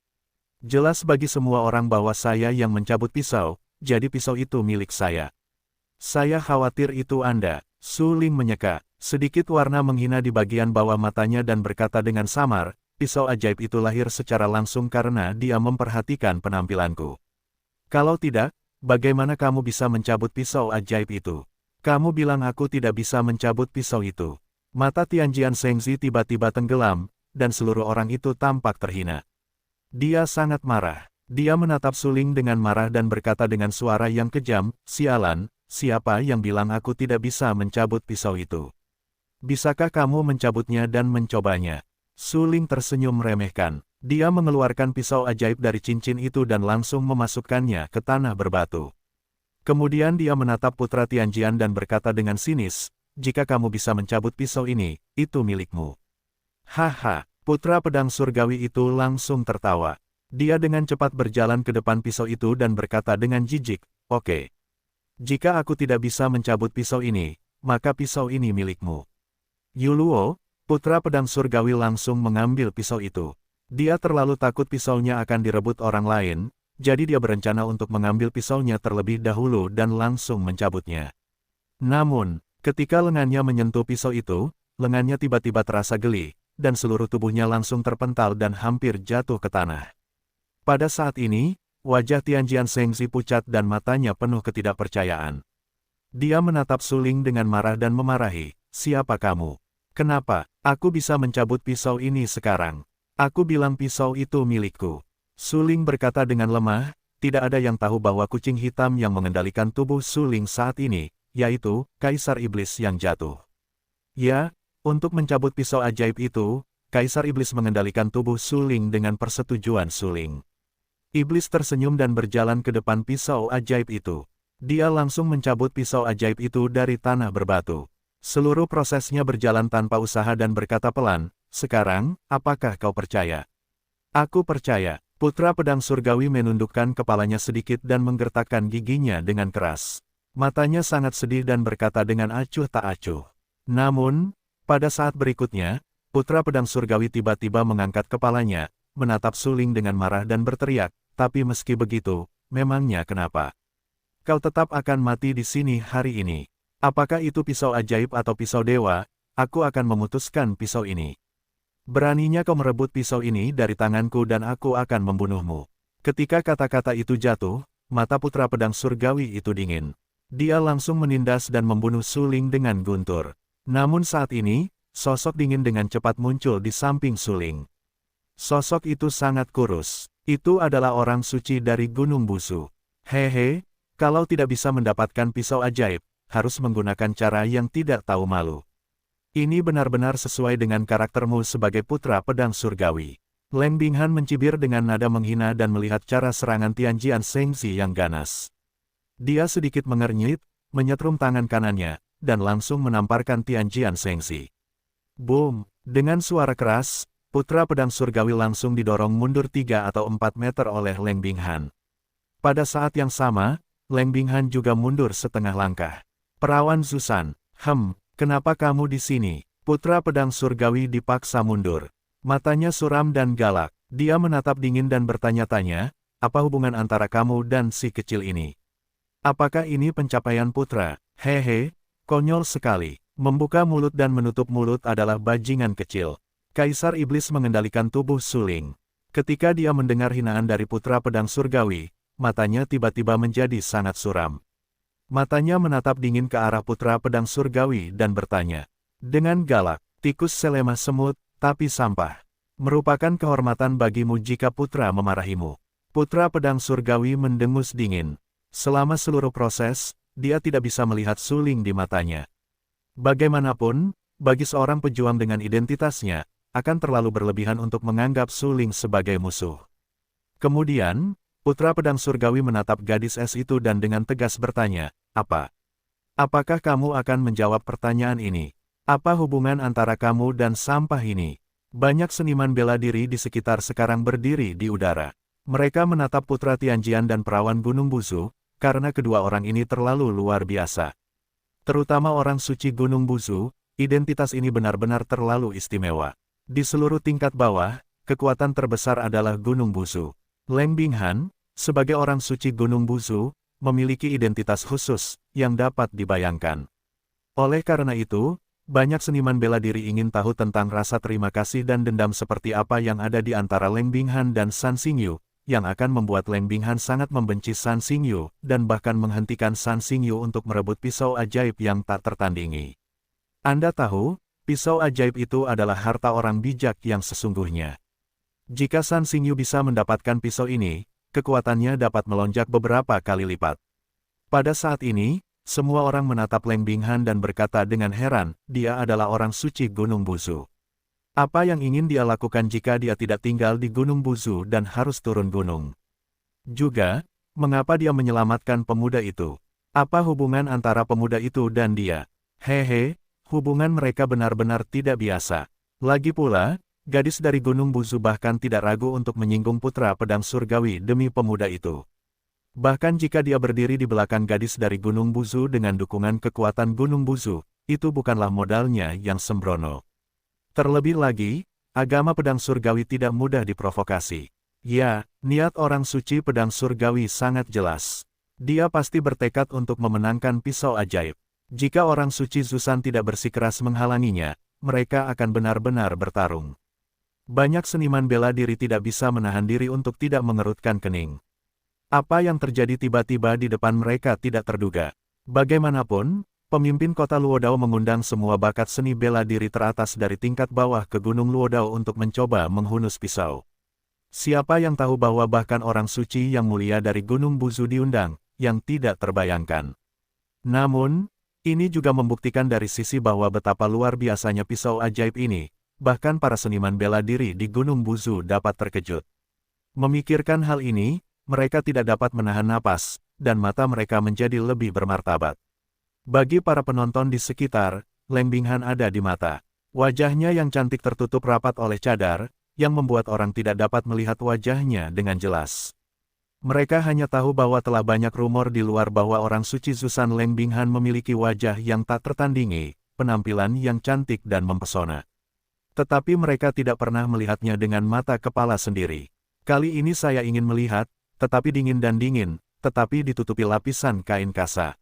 Speaker 1: Jelas bagi semua orang bahwa saya yang mencabut pisau, jadi pisau itu milik saya. Saya khawatir itu Anda. Suling menyeka, sedikit warna menghina di bagian bawah matanya dan berkata dengan samar, pisau ajaib itu lahir secara langsung karena dia memperhatikan penampilanku. Kalau tidak, bagaimana kamu bisa mencabut pisau ajaib itu? Kamu bilang aku tidak bisa mencabut pisau itu. Mata Tianjian Shengzi tiba-tiba tenggelam, dan seluruh orang itu tampak terhina. Dia sangat marah. Dia menatap Suling dengan marah dan berkata dengan suara yang kejam, sialan, siapa yang bilang aku tidak bisa mencabut pisau itu? Bisakah kamu mencabutnya dan mencobanya? Suling tersenyum meremehkan. Dia mengeluarkan pisau ajaib dari cincin itu dan langsung memasukkannya ke tanah berbatu. Kemudian dia menatap putra Tianjian dan berkata dengan sinis, jika kamu bisa mencabut pisau ini, itu milikmu. Haha, putra pedang surgawi itu langsung tertawa. Dia dengan cepat berjalan ke depan pisau itu dan berkata dengan jijik, oke. Jika aku tidak bisa mencabut pisau ini, maka pisau ini milikmu. Yuluo, putra pedang surgawi langsung mengambil pisau itu. Dia terlalu takut pisaunya akan direbut orang lain, jadi dia berencana untuk mengambil pisaunya terlebih dahulu dan langsung mencabutnya. Namun, ketika lengannya menyentuh pisau itu, lengannya tiba-tiba terasa geli, dan seluruh tubuhnya langsung terpental dan hampir jatuh ke tanah. Pada saat ini, wajah Tianjian Shengzi pucat dan matanya penuh ketidakpercayaan. Dia menatap Suling dengan marah dan memarahi, siapa kamu? Kenapa aku bisa mencabut pisau ini sekarang? Aku bilang pisau itu milikku. Suling berkata dengan lemah, tidak ada yang tahu bahwa kucing hitam yang mengendalikan tubuh Suling saat ini, yaitu Kaisar Iblis yang jatuh. Ya, untuk mencabut pisau ajaib itu, Kaisar Iblis mengendalikan tubuh Suling dengan persetujuan Suling. Iblis tersenyum dan berjalan ke depan pisau ajaib itu. Dia langsung mencabut pisau ajaib itu dari tanah berbatu. Seluruh prosesnya berjalan tanpa usaha dan berkata pelan, sekarang, apakah kau percaya? Aku percaya. Putra pedang surgawi menundukkan kepalanya sedikit dan menggertakkan giginya dengan keras. Matanya sangat sedih dan berkata dengan acuh tak acuh. Namun, pada saat berikutnya, putra pedang surgawi tiba-tiba mengangkat kepalanya, menatap Suling dengan marah dan berteriak, tapi meski begitu, memangnya kenapa? Kau tetap akan mati di sini hari ini. Apakah itu pisau ajaib atau pisau dewa, aku akan memutuskan pisau ini. Beraninya kau merebut pisau ini dari tanganku dan aku akan membunuhmu. Ketika kata-kata itu jatuh, mata putra pedang surgawi itu dingin. Dia langsung menindas dan membunuh Suling dengan guntur. Namun saat ini, sosok dingin dengan cepat muncul di samping Suling. Sosok itu sangat kurus. Itu adalah orang suci dari Gunung Busu. Hehe, kalau tidak bisa mendapatkan pisau ajaib, harus menggunakan cara yang tidak tahu malu. Ini benar-benar sesuai dengan karaktermu sebagai putra pedang surgawi. Leng Binghan mencibir dengan nada menghina dan melihat cara serangan Tianjian Shengzi yang ganas. Dia sedikit mengernyit, menyetrum tangan kanannya, dan langsung menamparkan Tianjian Shengzi. Boom! Dengan suara keras, putra pedang surgawi langsung didorong mundur 3 atau 4 meter oleh Leng Binghan. Pada saat yang sama, Leng Binghan juga mundur setengah langkah. Perawan Zusan, kenapa kamu di sini? Putra pedang surgawi dipaksa mundur. Matanya suram dan galak. Dia menatap dingin dan bertanya-tanya, apa hubungan antara kamu dan si kecil ini? Apakah ini pencapaian putra? Hehe, konyol sekali. Membuka mulut dan menutup mulut adalah bajingan kecil. Kaisar Iblis mengendalikan tubuh Suling. Ketika dia mendengar hinaan dari putra pedang surgawi, matanya tiba-tiba menjadi sangat suram. Matanya menatap dingin ke arah putra pedang surgawi dan bertanya. Dengan galak, tikus selemah semut, tapi sampah. Merupakan kehormatan bagimu jika putra memarahimu. Putra pedang surgawi mendengus dingin. Selama seluruh proses, dia tidak bisa melihat Suling di matanya. Bagaimanapun, bagi seorang pejuang dengan identitasnya, akan terlalu berlebihan untuk menganggap Suling sebagai musuh. Kemudian, putra pedang surgawi menatap gadis es itu dan dengan tegas bertanya, apakah kamu akan menjawab pertanyaan ini? Apa hubungan antara kamu dan sampah ini? Banyak seniman bela diri di sekitar sekarang berdiri di udara. Mereka menatap putra Tianjian dan perawan Gunung Buzu, karena kedua orang ini terlalu luar biasa. Terutama orang suci Gunung Buzu, identitas ini benar-benar terlalu istimewa. Di seluruh tingkat bawah, kekuatan terbesar adalah Gunung Buzu. Leng Binghan, sebagai orang suci Gunung Buzu, memiliki identitas khusus, yang dapat dibayangkan. Oleh karena itu, banyak seniman bela diri ingin tahu tentang rasa terima kasih dan dendam seperti apa yang ada di antara Leng Binghan dan San Xingyu, yang akan membuat Leng Binghan sangat membenci San Xingyu, dan bahkan menghentikan San Xingyu untuk merebut pisau ajaib yang tak tertandingi. Anda tahu, pisau ajaib itu adalah harta orang bijak yang sesungguhnya. Jika San Xingyu bisa mendapatkan pisau ini, kekuatannya dapat melonjak beberapa kali lipat. Pada saat ini, semua orang menatap Leng Binghan dan berkata dengan heran, dia adalah orang suci Gunung Buzu. Apa yang ingin dia lakukan jika dia tidak tinggal di Gunung Buzu dan harus turun gunung? Juga, mengapa dia menyelamatkan pemuda itu? Apa hubungan antara pemuda itu dan dia? Hehe, hubungan mereka benar-benar tidak biasa. Lagi pula, gadis dari Gunung Buzu bahkan tidak ragu untuk menyinggung putra pedang surgawi demi pemuda itu. Bahkan jika dia berdiri di belakang gadis dari Gunung Buzu dengan dukungan kekuatan Gunung Buzu, itu bukanlah modalnya yang sembrono. Terlebih lagi, agama pedang surgawi tidak mudah diprovokasi. Ya, niat orang suci pedang surgawi sangat jelas. Dia pasti bertekad untuk memenangkan pisau ajaib. Jika orang suci Zusan tidak bersikeras menghalanginya, mereka akan benar-benar bertarung. Banyak seniman bela diri tidak bisa menahan diri untuk tidak mengerutkan kening. Apa yang terjadi tiba-tiba di depan mereka tidak terduga. Bagaimanapun, pemimpin kota Luodao mengundang semua bakat seni bela diri teratas dari tingkat bawah ke Gunung Luodao untuk mencoba menghunus pisau. Siapa yang tahu bahwa bahkan orang suci yang mulia dari Gunung Buzu diundang, yang tidak terbayangkan. Namun, ini juga membuktikan dari sisi bahwa betapa luar biasanya pisau ajaib ini, bahkan para seniman bela diri di Gunung Buzu dapat terkejut. Memikirkan hal ini, mereka tidak dapat menahan napas, dan mata mereka menjadi lebih bermartabat. Bagi para penonton di sekitar, Leng Binghan ada di mata. Wajahnya yang cantik tertutup rapat oleh cadar, yang membuat orang tidak dapat melihat wajahnya dengan jelas. Mereka hanya tahu bahwa telah banyak rumor di luar bahwa orang suci Zusan Leng Binghan memiliki wajah yang tak tertandingi, penampilan yang cantik dan mempesona. Tetapi mereka tidak pernah melihatnya dengan mata kepala sendiri. Kali ini saya ingin melihat, tetapi dingin dan dingin, tetapi ditutupi lapisan kain kasa.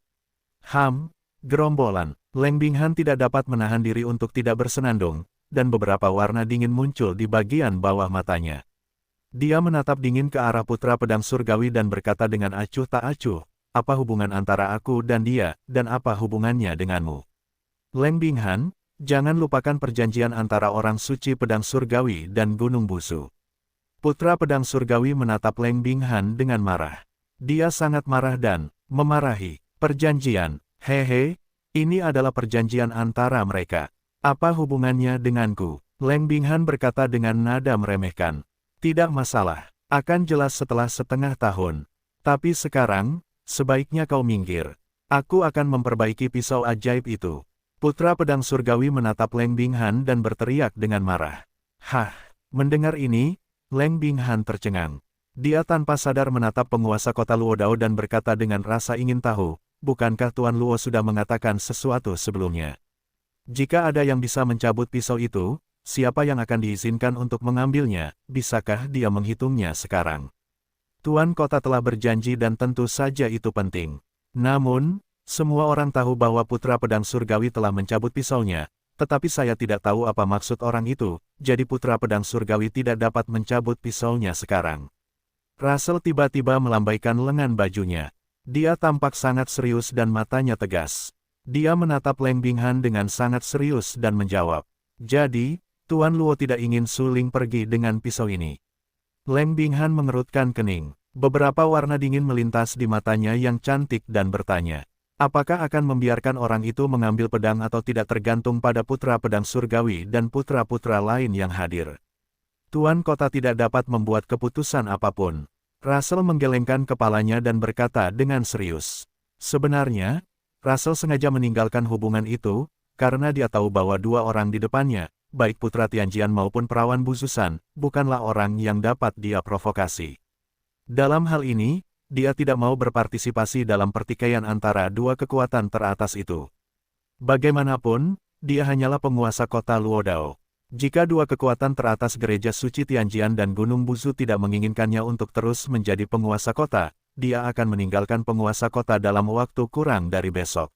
Speaker 1: Gerombolan. Leng Binghan tidak dapat menahan diri untuk tidak bersenandung, dan beberapa warna dingin muncul di bagian bawah matanya. Dia menatap dingin ke arah putra pedang surgawi dan berkata dengan acuh tak acuh, apa hubungan antara aku dan dia, dan apa hubungannya denganmu? Leng Binghan, jangan lupakan perjanjian antara orang suci pedang surgawi dan Gunung Buzu. Putra pedang surgawi menatap Leng Binghan dengan marah. Dia sangat marah dan memarahi. Perjanjian. Hehe, ini adalah perjanjian antara mereka. Apa hubungannya denganku? Leng Binghan berkata dengan nada meremehkan. Tidak masalah, akan jelas setelah setengah tahun. Tapi sekarang, sebaiknya kau minggir. Aku akan memperbaiki pisau ajaib itu. Putra pedang surgawi menatap Leng Binghan dan berteriak dengan marah. Hah! Mendengar ini, Leng Binghan tercengang. Dia tanpa sadar menatap penguasa kota Luodao dan berkata dengan rasa ingin tahu, bukankah Tuan Luo sudah mengatakan sesuatu sebelumnya? Jika ada yang bisa mencabut pisau itu, siapa yang akan diizinkan untuk mengambilnya, bisakah dia menghitungnya sekarang? Tuan kota telah berjanji dan tentu saja itu penting. Namun, semua orang tahu bahwa putra pedang surgawi telah mencabut pisaunya, tetapi saya tidak tahu apa maksud orang itu, jadi putra pedang surgawi tidak dapat mencabut pisaunya sekarang. Russell tiba-tiba melambaikan lengan bajunya. Dia tampak sangat serius dan matanya tegas. Dia menatap Leng Binghan dengan sangat serius dan menjawab, "Jadi, Tuan Luo tidak ingin Suling pergi dengan pisau ini?" Leng Binghan mengerutkan kening. Beberapa warna dingin melintas di matanya yang cantik dan bertanya, apakah akan membiarkan orang itu mengambil pedang atau tidak tergantung pada putra pedang surgawi dan putra-putra lain yang hadir. Tuan kota tidak dapat membuat keputusan apapun. Russell menggelengkan kepalanya dan berkata dengan serius. Sebenarnya, Russell sengaja meninggalkan hubungan itu, karena dia tahu bahwa dua orang di depannya, baik putra Tianjian maupun perawan Buzusan, bukanlah orang yang dapat dia provokasi. Dalam hal ini, dia tidak mau berpartisipasi dalam pertikaian antara dua kekuatan teratas itu. Bagaimanapun, dia hanyalah penguasa kota Luodao. Jika dua kekuatan teratas gereja suci Tianjian dan Gunung Buzu tidak menginginkannya untuk terus menjadi penguasa kota, dia akan meninggalkan penguasa kota dalam waktu kurang dari besok.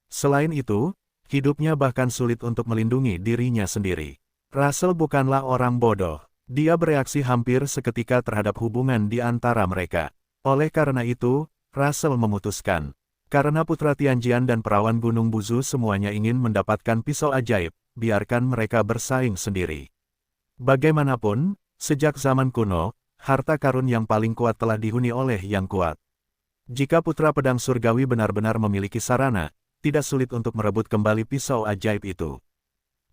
Speaker 1: Selain itu, hidupnya bahkan sulit untuk melindungi dirinya sendiri. Russell bukanlah orang bodoh. Dia bereaksi hampir seketika terhadap hubungan di antara mereka. Oleh karena itu, Russell memutuskan, karena putra Tianjian dan perawan Gunung Buzu semuanya ingin mendapatkan pisau ajaib, biarkan mereka bersaing sendiri. Bagaimanapun, sejak zaman kuno, harta karun yang paling kuat telah dihuni oleh yang kuat. Jika putra pedang surgawi benar-benar memiliki sarana, tidak sulit untuk merebut kembali pisau ajaib itu.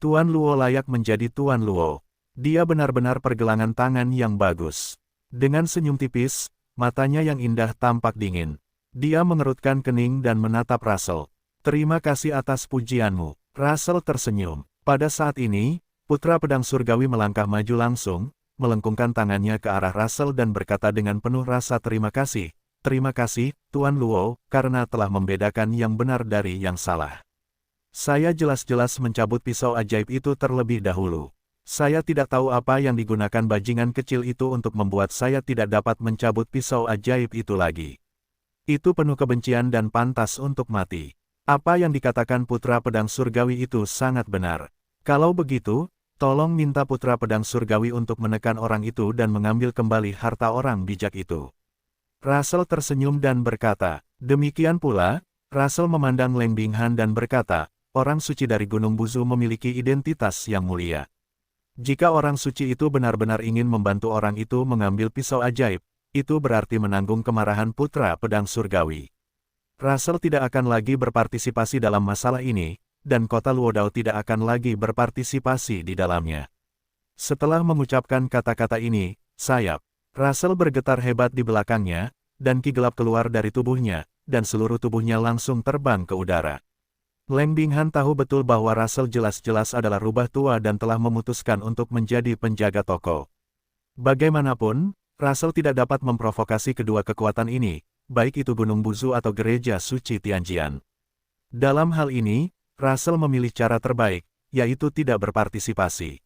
Speaker 1: Tuan Luo layak menjadi Tuan Luo. Dia benar-benar pergelangan tangan yang bagus. Dengan senyum tipis, matanya yang indah tampak dingin. Dia mengerutkan kening dan menatap Russell. Terima kasih atas pujianmu. Russell tersenyum. Pada saat ini, putra pedang surgawi melangkah maju langsung, melengkungkan tangannya ke arah Russell dan berkata dengan penuh rasa terima kasih. Terima kasih, Tuan Luo, karena telah membedakan yang benar dari yang salah. Saya jelas-jelas mencabut pisau ajaib itu terlebih dahulu. Saya tidak tahu apa yang digunakan bajingan kecil itu untuk membuat saya tidak dapat mencabut pisau ajaib itu lagi. Itu penuh kebencian dan pantas untuk mati. Apa yang dikatakan putra pedang surgawi itu sangat benar. Kalau begitu, tolong minta putra pedang surgawi untuk menekan orang itu dan mengambil kembali harta orang bijak itu. Russell tersenyum dan berkata, demikian pula, Russell memandang Leng Binghan dan berkata, orang suci dari Gunung Buzu memiliki identitas yang mulia. Jika orang suci itu benar-benar ingin membantu orang itu mengambil pisau ajaib, itu berarti menanggung kemarahan putra pedang surgawi. Russell tidak akan lagi berpartisipasi dalam masalah ini, dan kota Luodao tidak akan lagi berpartisipasi di dalamnya. Setelah mengucapkan kata-kata ini, sayap Russell bergetar hebat di belakangnya, dan ki gelap keluar dari tubuhnya, dan seluruh tubuhnya langsung terbang ke udara. Leng Binghan tahu betul bahwa Russell jelas-jelas adalah rubah tua dan telah memutuskan untuk menjadi penjaga toko. Bagaimanapun, Russell tidak dapat memprovokasi kedua kekuatan ini, baik itu Gunung Buzu atau Gereja Suci Tianjian. Dalam hal ini, Russell memilih cara terbaik, yaitu tidak berpartisipasi.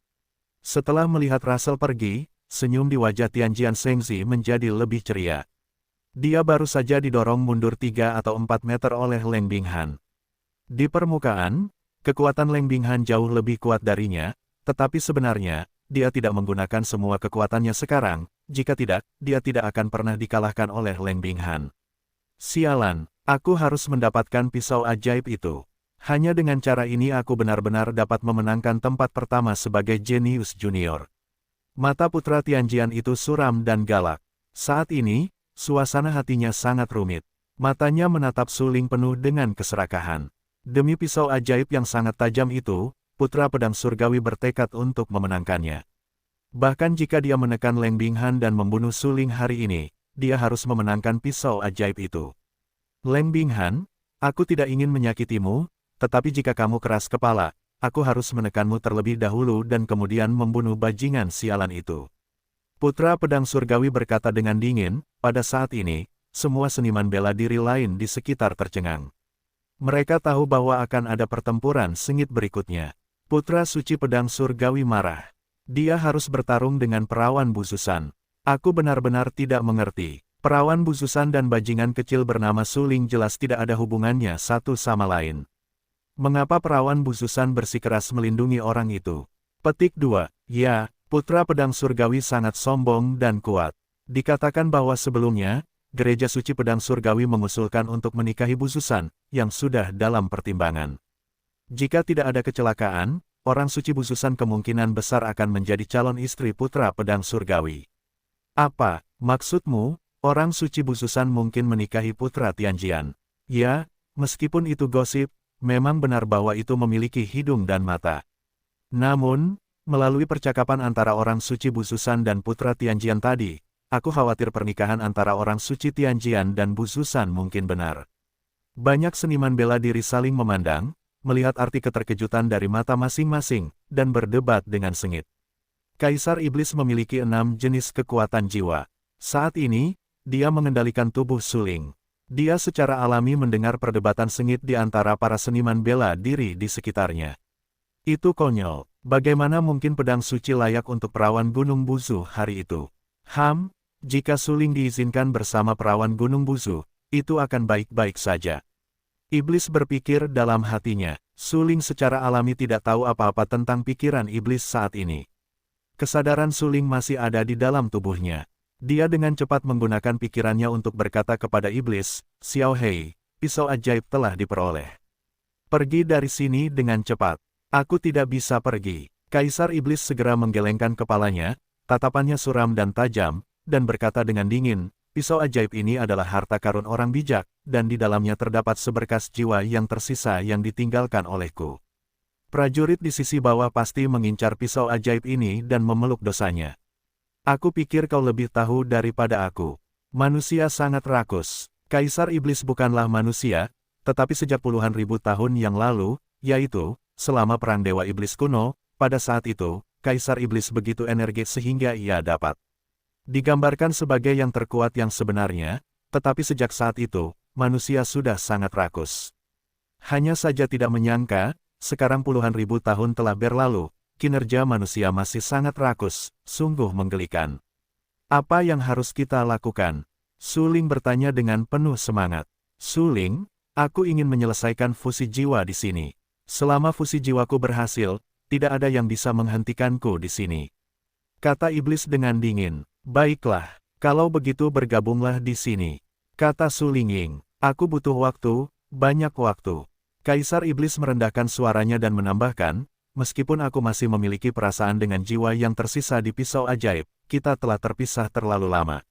Speaker 1: Setelah melihat Russell pergi, senyum di wajah Tianjian Shengzi menjadi lebih ceria. Dia baru saja didorong mundur 3 atau 4 meter oleh Leng Binghan. Di permukaan, kekuatan Leng Binghan jauh lebih kuat darinya, tetapi sebenarnya, dia tidak menggunakan semua kekuatannya sekarang, jika tidak, dia tidak akan pernah dikalahkan oleh Leng Binghan. Sialan, aku harus mendapatkan pisau ajaib itu. Hanya dengan cara ini aku benar-benar dapat memenangkan tempat pertama sebagai jenius junior. Mata putra Tianjian itu suram dan galak. Saat ini, suasana hatinya sangat rumit. Matanya menatap Suling penuh dengan keserakahan. Demi pisau ajaib yang sangat tajam itu, putra pedang surgawi bertekad untuk memenangkannya. Bahkan jika dia menekan Leng Binghan dan membunuh Suling hari ini, dia harus memenangkan pisau ajaib itu. Leng Binghan, aku tidak ingin menyakitimu, tetapi jika kamu keras kepala, aku harus menekanmu terlebih dahulu dan kemudian membunuh bajingan sialan itu. Putra pedang surgawi berkata dengan dingin, pada saat ini, semua seniman bela diri lain di sekitar tercengang. Mereka tahu bahwa akan ada pertempuran sengit berikutnya. Putra suci pedang surgawi marah. Dia harus bertarung dengan perawan bususan. Aku benar-benar tidak mengerti. Perawan bususan dan bajingan kecil bernama Suling jelas tidak ada hubungannya satu sama lain. Mengapa perawan bususan bersikeras melindungi orang itu? Petik 2. Ya, putra pedang surgawi sangat sombong dan kuat. Dikatakan bahwa sebelumnya, Gereja Suci Pedang Surgawi mengusulkan untuk menikahi bususan, yang sudah dalam pertimbangan. Jika tidak ada kecelakaan, orang suci bususan kemungkinan besar akan menjadi calon istri putra pedang surgawi. Apa, maksudmu? Orang suci bususan mungkin menikahi putra Tianjian. Ya, meskipun itu gosip, memang benar bahwa itu memiliki hidung dan mata. Namun, melalui percakapan antara orang suci bususan dan putra Tianjian tadi, aku khawatir pernikahan antara orang suci Tianjian dan bususan mungkin benar. Banyak seniman bela diri saling memandang, melihat arti keterkejutan dari mata masing-masing, dan berdebat dengan sengit. Kaisar Iblis memiliki 6 jenis kekuatan jiwa. Saat ini, dia mengendalikan tubuh Suling. Dia secara alami mendengar perdebatan sengit di antara para seniman bela diri di sekitarnya. Itu konyol. Bagaimana mungkin pedang suci layak untuk perawan Gunung Buzu hari itu? Jika Suling diizinkan bersama perawan Gunung Buzu, itu akan baik-baik saja. Iblis berpikir dalam hatinya. Suling secara alami tidak tahu apa-apa tentang pikiran iblis saat ini. Kesadaran Suling masih ada di dalam tubuhnya. Dia dengan cepat menggunakan pikirannya untuk berkata kepada iblis, Xiao Hei, pisau ajaib telah diperoleh. Pergi dari sini dengan cepat. Aku tidak bisa pergi. Kaisar Iblis segera menggelengkan kepalanya, tatapannya suram dan tajam, dan berkata dengan dingin, pisau ajaib ini adalah harta karun orang bijak, dan di dalamnya terdapat seberkas jiwa yang tersisa yang ditinggalkan olehku. Prajurit di sisi bawah pasti mengincar pisau ajaib ini dan memeluk dosanya. Aku pikir kau lebih tahu daripada aku. Manusia sangat rakus. Kaisar Iblis bukanlah manusia, tetapi sejak puluhan ribu tahun yang lalu, yaitu, selama Perang Dewa Iblis kuno, pada saat itu, Kaisar Iblis begitu energik sehingga ia dapat digambarkan sebagai yang terkuat yang sebenarnya, tetapi sejak saat itu, manusia sudah sangat rakus. Hanya saja tidak menyangka, sekarang puluhan ribu tahun telah berlalu, kinerja manusia masih sangat rakus, sungguh menggelikan. Apa yang harus kita lakukan? Suling bertanya dengan penuh semangat. Suling, aku ingin menyelesaikan fusi jiwa di sini. Selama fusi jiwaku berhasil, tidak ada yang bisa menghentikanku di sini. Kata iblis dengan dingin. Baiklah, kalau begitu bergabunglah di sini. Kata Suling Ying. Aku butuh waktu, banyak waktu. Kaisar Iblis merendahkan suaranya dan menambahkan, meskipun aku masih memiliki perasaan dengan jiwa yang tersisa di pisau ajaib, kita telah terpisah terlalu lama.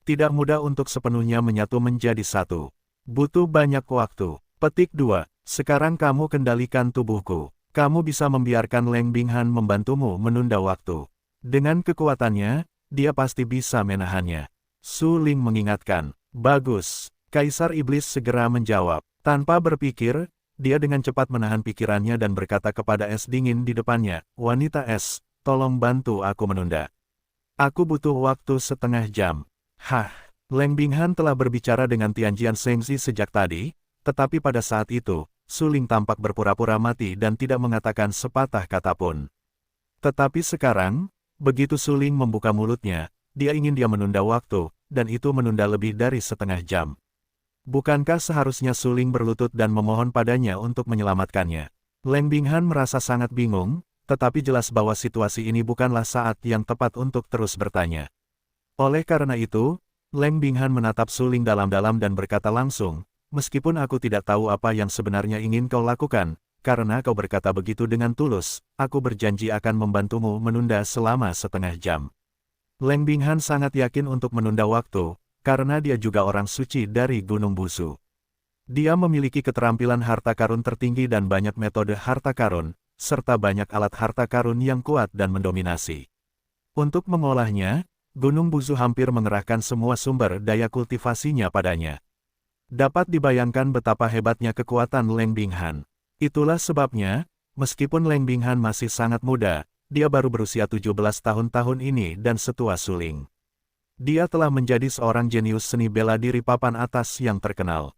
Speaker 1: Tidak mudah untuk sepenuhnya menyatu menjadi satu. Butuh banyak waktu. Petik 2. Sekarang kamu kendalikan tubuhku. Kamu bisa membiarkan Leng Binghan membantumu menunda waktu. Dengan kekuatannya, dia pasti bisa menahannya. Suling mengingatkan. Bagus. Kaisar Iblis segera menjawab. Tanpa berpikir, dia dengan cepat menahan pikirannya dan berkata kepada es dingin di depannya, wanita es, tolong bantu aku menunda. Aku butuh waktu setengah jam. Leng Binghan telah berbicara dengan Tianjian Shengzi sejak tadi, tetapi pada saat itu, Suling tampak berpura-pura mati dan tidak mengatakan sepatah kata pun. Tetapi sekarang, begitu Suling membuka mulutnya, dia ingin dia menunda waktu, dan itu menunda lebih dari setengah jam. Bukankah seharusnya Suling berlutut dan memohon padanya untuk menyelamatkannya? Leng Binghan merasa sangat bingung, tetapi jelas bahwa situasi ini bukanlah saat yang tepat untuk terus bertanya. Oleh karena itu, Leng Binghan menatap Suling dalam-dalam dan berkata langsung, meskipun aku tidak tahu apa yang sebenarnya ingin kau lakukan, karena kau berkata begitu dengan tulus, aku berjanji akan membantumu menunda selama setengah jam. Leng Binghan sangat yakin untuk menunda waktu, karena dia juga orang suci dari Gunung Busu. Dia memiliki keterampilan harta karun tertinggi dan banyak metode harta karun, serta banyak alat harta karun yang kuat dan mendominasi. Untuk mengolahnya, Gunung Busu hampir mengerahkan semua sumber daya kultivasinya padanya. Dapat dibayangkan betapa hebatnya kekuatan Leng Binghan. Itulah sebabnya, meskipun Leng Binghan masih sangat muda, dia baru berusia 17 tahun ini dan setua suling. Dia telah menjadi seorang jenius seni bela diri papan atas yang terkenal.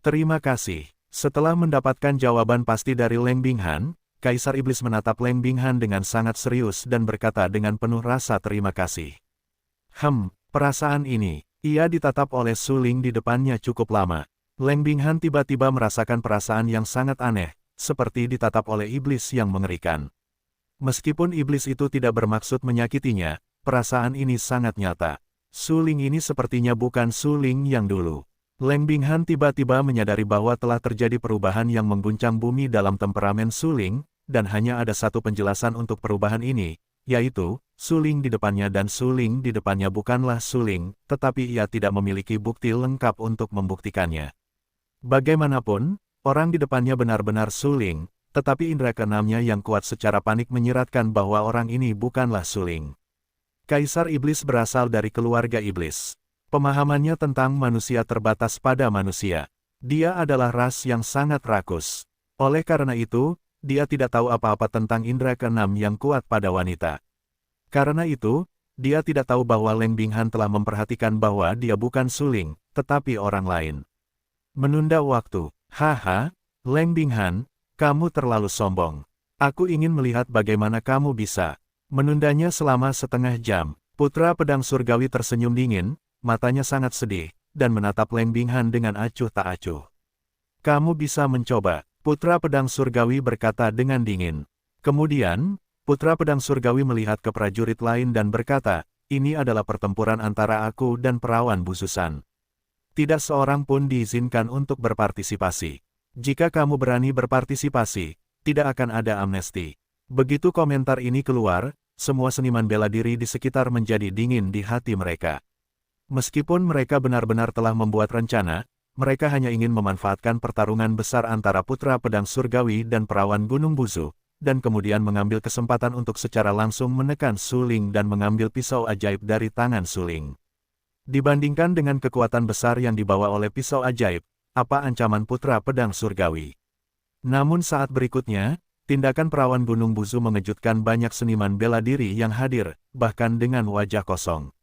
Speaker 1: Terima kasih. Setelah mendapatkan jawaban pasti dari Leng Binghan, Kaisar Iblis menatap Leng Binghan dengan sangat serius dan berkata dengan penuh rasa terima kasih. Perasaan ini, ia ditatap oleh Suling di depannya cukup lama. Leng Binghan tiba-tiba merasakan perasaan yang sangat aneh, seperti ditatap oleh iblis yang mengerikan. Meskipun iblis itu tidak bermaksud menyakitinya, perasaan ini sangat nyata. Suling ini sepertinya bukan Suling yang dulu. Leng Binghan tiba-tiba menyadari bahwa telah terjadi perubahan yang mengguncang bumi dalam temperamen Suling, dan hanya ada satu penjelasan untuk perubahan ini, yaitu, Suling di depannya dan Suling di depannya bukanlah Suling, tetapi ia tidak memiliki bukti lengkap untuk membuktikannya. Bagaimanapun, orang di depannya benar-benar Suling, tetapi indera keenamnya yang kuat secara panik menyiratkan bahwa orang ini bukanlah Suling. Kaisar Iblis berasal dari keluarga iblis. Pemahamannya tentang manusia terbatas pada manusia. Dia adalah ras yang sangat rakus. Oleh karena itu, dia tidak tahu apa-apa tentang indera keenam yang kuat pada wanita. Karena itu, dia tidak tahu bahwa Leng Binghan telah memperhatikan bahwa dia bukan Suling, tetapi orang lain. Menunda waktu. Haha, Leng Binghan, kamu terlalu sombong. Aku ingin melihat bagaimana kamu bisa menundanya selama setengah jam. Putra pedang surgawi tersenyum dingin, matanya sangat sedih, dan menatap Leng Binghan dengan acuh tak acuh. Kamu bisa mencoba, Putra pedang surgawi berkata dengan dingin. Kemudian, Putra pedang surgawi melihat ke prajurit lain dan berkata, ini adalah pertempuran antara aku dan perawan bususan. Tidak seorang pun diizinkan untuk berpartisipasi. Jika kamu berani berpartisipasi, tidak akan ada amnesti. Begitu komentar ini keluar, semua seniman bela diri di sekitar menjadi dingin di hati mereka. Meskipun mereka benar-benar telah membuat rencana, mereka hanya ingin memanfaatkan pertarungan besar antara Putra Pedang Surgawi dan perawan Gunung Buzu, dan kemudian mengambil kesempatan untuk secara langsung menekan Suling dan mengambil pisau ajaib dari tangan Suling. Dibandingkan dengan kekuatan besar yang dibawa oleh pisau ajaib, apa ancaman Putra Pedang Surgawi? Namun saat berikutnya, tindakan perawan Gunung Buzu mengejutkan banyak seniman bela diri yang hadir, bahkan dengan wajah kosong.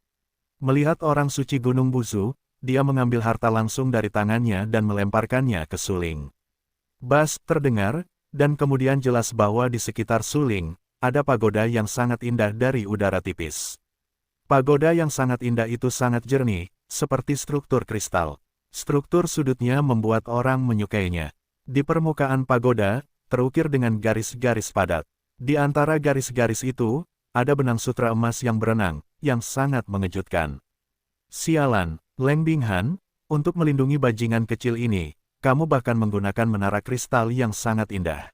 Speaker 1: Melihat orang suci Gunung Buzu, dia mengambil harta langsung dari tangannya dan melemparkannya ke Suling. Bas terdengar, dan kemudian jelas bahwa di sekitar Suling, ada pagoda yang sangat indah dari udara tipis. Pagoda yang sangat indah itu sangat jernih, seperti struktur kristal. Struktur sudutnya membuat orang menyukainya. Di permukaan pagoda, terukir dengan garis-garis padat. Di antara garis-garis itu, ada benang sutra emas yang berenang, yang sangat mengejutkan. Sialan, Leng Binghan, untuk melindungi bajingan kecil ini, kamu bahkan menggunakan menara kristal yang sangat indah.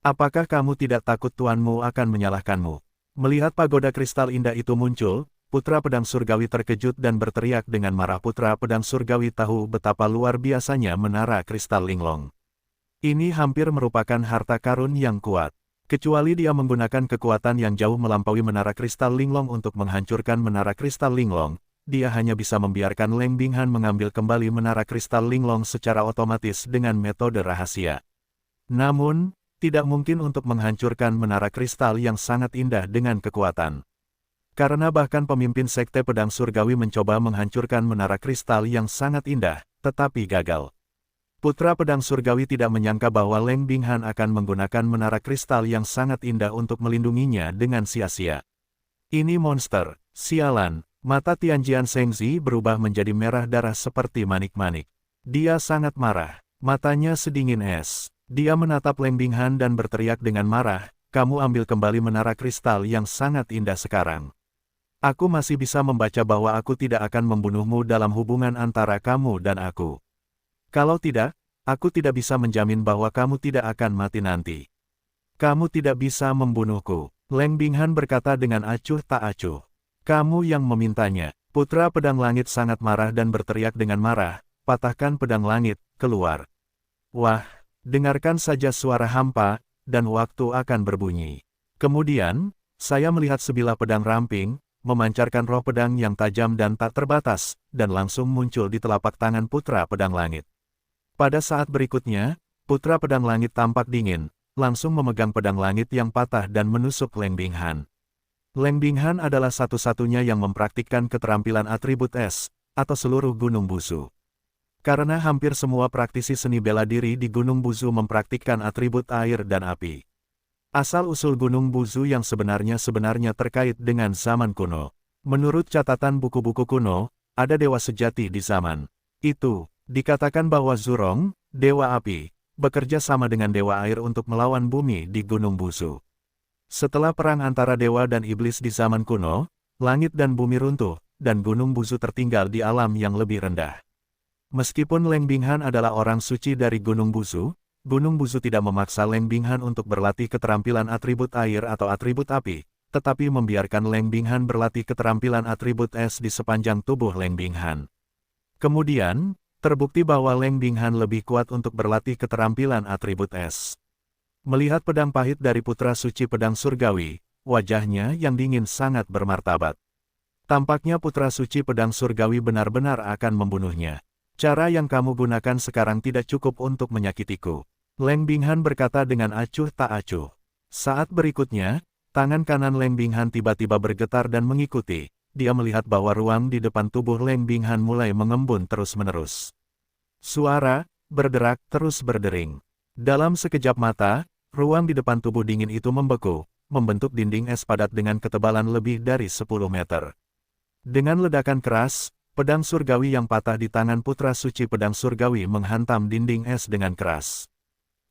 Speaker 1: Apakah kamu tidak takut tuanmu akan menyalahkanmu? Melihat pagoda kristal indah itu muncul, Putra Pedang Surgawi terkejut dan berteriak dengan marah. Putra Pedang Surgawi tahu betapa luar biasanya menara kristal Linglong. Ini hampir merupakan harta karun yang kuat. Kecuali dia menggunakan kekuatan yang jauh melampaui menara kristal Linglong untuk menghancurkan menara kristal Linglong, dia hanya bisa membiarkan Leng Binghan mengambil kembali menara kristal Linglong secara otomatis dengan metode rahasia. Namun, tidak mungkin untuk menghancurkan menara kristal yang sangat indah dengan kekuatan. Karena bahkan pemimpin Sekte Pedang Surgawi mencoba menghancurkan menara kristal yang sangat indah, tetapi gagal. Putra Pedang Surgawi tidak menyangka bahwa Leng Binghan akan menggunakan menara kristal yang sangat indah untuk melindunginya dengan sia-sia. Ini monster, sialan, mata Tianjian Shengzi berubah menjadi merah darah seperti manik-manik. Dia sangat marah, matanya sedingin es. Dia menatap Leng Binghan dan berteriak dengan marah, kamu ambil kembali menara kristal yang sangat indah sekarang. Aku masih bisa membaca bahwa aku tidak akan membunuhmu dalam hubungan antara kamu dan aku. Kalau tidak, aku tidak bisa menjamin bahwa kamu tidak akan mati nanti. Kamu tidak bisa membunuhku. Leng Binghan berkata dengan acuh tak acuh. Kamu yang memintanya. Putra Pedang Langit sangat marah dan berteriak dengan marah, patahkan pedang langit, keluar. Wah, dengarkan saja suara hampa, dan waktu akan berbunyi. Kemudian, saya melihat sebilah pedang ramping, memancarkan roh pedang yang tajam dan tak terbatas, dan langsung muncul di telapak tangan Putra Pedang Langit. Pada saat berikutnya, Putra Pedang Langit tampak dingin, langsung memegang pedang langit yang patah dan menusuk Leng Binghan. Leng Binghan adalah satu-satunya yang mempraktikkan keterampilan atribut es, atau seluruh Gunung Buzu. Karena hampir semua praktisi seni bela diri di Gunung Buzu mempraktikkan atribut air dan api. Asal-usul Gunung Buzu yang sebenarnya terkait dengan zaman kuno. Menurut catatan buku-buku kuno, ada dewa sejati di zaman itu. Dikatakan bahwa Zurong, dewa api, bekerja sama dengan dewa air untuk melawan bumi di Gunung Buzu. Setelah perang antara dewa dan iblis di zaman kuno, langit dan bumi runtuh, dan Gunung Buzu tertinggal di alam yang lebih rendah. Meskipun Leng Binghan adalah orang suci dari Gunung Buzu tidak memaksa Leng Binghan untuk berlatih keterampilan atribut air atau atribut api, tetapi membiarkan Leng Binghan berlatih keterampilan atribut es di sepanjang tubuh Leng Binghan. Kemudian, terbukti bahwa Leng Binghan lebih kuat untuk berlatih keterampilan atribut es. Melihat pedang pahit dari putra suci pedang surgawi, wajahnya yang dingin sangat bermartabat. Tampaknya putra suci pedang surgawi benar-benar akan membunuhnya. Cara yang kamu gunakan sekarang tidak cukup untuk menyakitiku. Leng Binghan berkata dengan acuh tak acuh. Saat berikutnya, tangan kanan Leng Binghan tiba-tiba bergetar dan mengikuti. Dia melihat bahwa ruang di depan tubuh Leng Binghan mulai mengembun terus-menerus. Suara berderak terus berdering. Dalam sekejap mata, ruang di depan tubuh dingin itu membeku, membentuk dinding es padat dengan ketebalan lebih dari 10 meter. Dengan ledakan keras, pedang surgawi yang patah di tangan putra suci pedang surgawi menghantam dinding es dengan keras.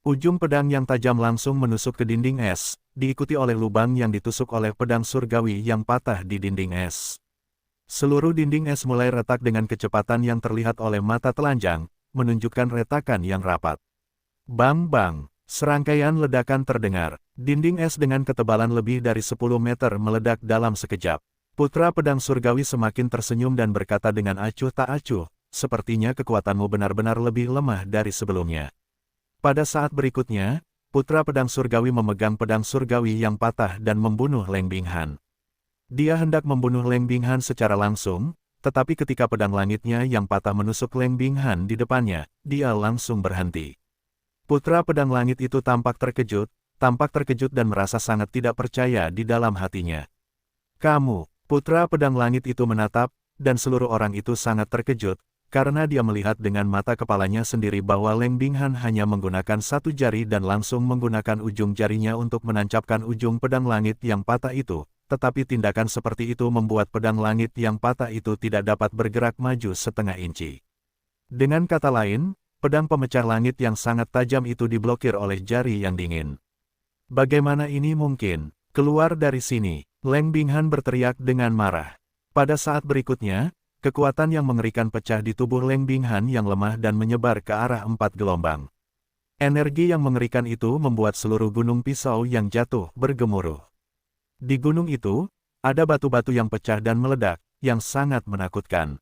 Speaker 1: Ujung pedang yang tajam langsung menusuk ke dinding es, diikuti oleh lubang yang ditusuk oleh pedang surgawi yang patah di dinding es. Seluruh dinding es mulai retak dengan kecepatan yang terlihat oleh mata telanjang, menunjukkan retakan yang rapat. Bang-bang, serangkaian ledakan terdengar. Dinding es dengan ketebalan lebih dari 10 meter meledak dalam sekejap. Putra pedang surgawi semakin tersenyum dan berkata dengan acuh tak acuh, sepertinya kekuatanmu benar-benar lebih lemah dari sebelumnya. Pada saat berikutnya, putra pedang surgawi memegang pedang surgawi yang patah dan membunuh Leng Binghan. Dia hendak membunuh Leng Binghan secara langsung, tetapi ketika pedang langitnya yang patah menusuk Leng Binghan di depannya, dia langsung berhenti. Putra pedang langit itu tampak terkejut dan merasa sangat tidak percaya di dalam hatinya. Kamu, putra pedang langit itu menatap, dan seluruh orang itu sangat terkejut, karena dia melihat dengan mata kepalanya sendiri bahwa Leng Binghan hanya menggunakan satu jari dan langsung menggunakan ujung jarinya untuk menancapkan ujung pedang langit yang patah itu, tetapi tindakan seperti itu membuat pedang langit yang patah itu tidak dapat bergerak maju setengah inci. Dengan kata lain, pedang pemecah langit yang sangat tajam itu diblokir oleh jari yang dingin. Bagaimana ini mungkin? Keluar dari sini, Leng Binghan berteriak dengan marah. Pada saat berikutnya, kekuatan yang mengerikan pecah di tubuh Leng Binghan yang lemah dan menyebar ke arah 4 gelombang. Energi yang mengerikan itu membuat seluruh gunung pisau yang jatuh bergemuruh. Di gunung itu, ada batu-batu yang pecah dan meledak, yang sangat menakutkan.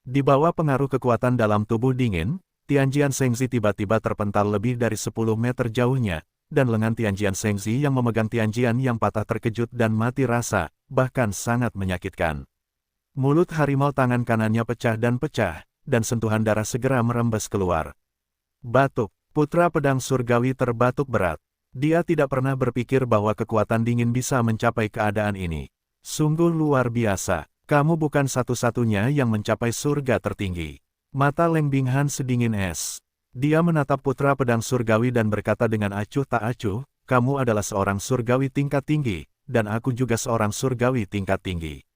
Speaker 1: Di bawah pengaruh kekuatan dalam tubuh dingin, Tianjian Shengzi tiba-tiba terpental lebih dari 10 meter jauhnya, dan lengan Tianjian Shengzi yang memegang Tianjian yang patah terkejut dan mati rasa, bahkan sangat menyakitkan. Mulut harimau tangan kanannya pecah, dan sentuhan darah segera merembes keluar. Batuk, putra pedang surgawi terbatuk berat. Dia tidak pernah berpikir bahwa kekuatan dingin bisa mencapai keadaan ini. Sungguh luar biasa, kamu bukan satu-satunya yang mencapai surga tertinggi. Mata Leng Binghan sedingin es. Dia menatap putra pedang surgawi dan berkata dengan acuh tak acuh, kamu adalah seorang surgawi tingkat tinggi, dan aku juga seorang surgawi tingkat tinggi.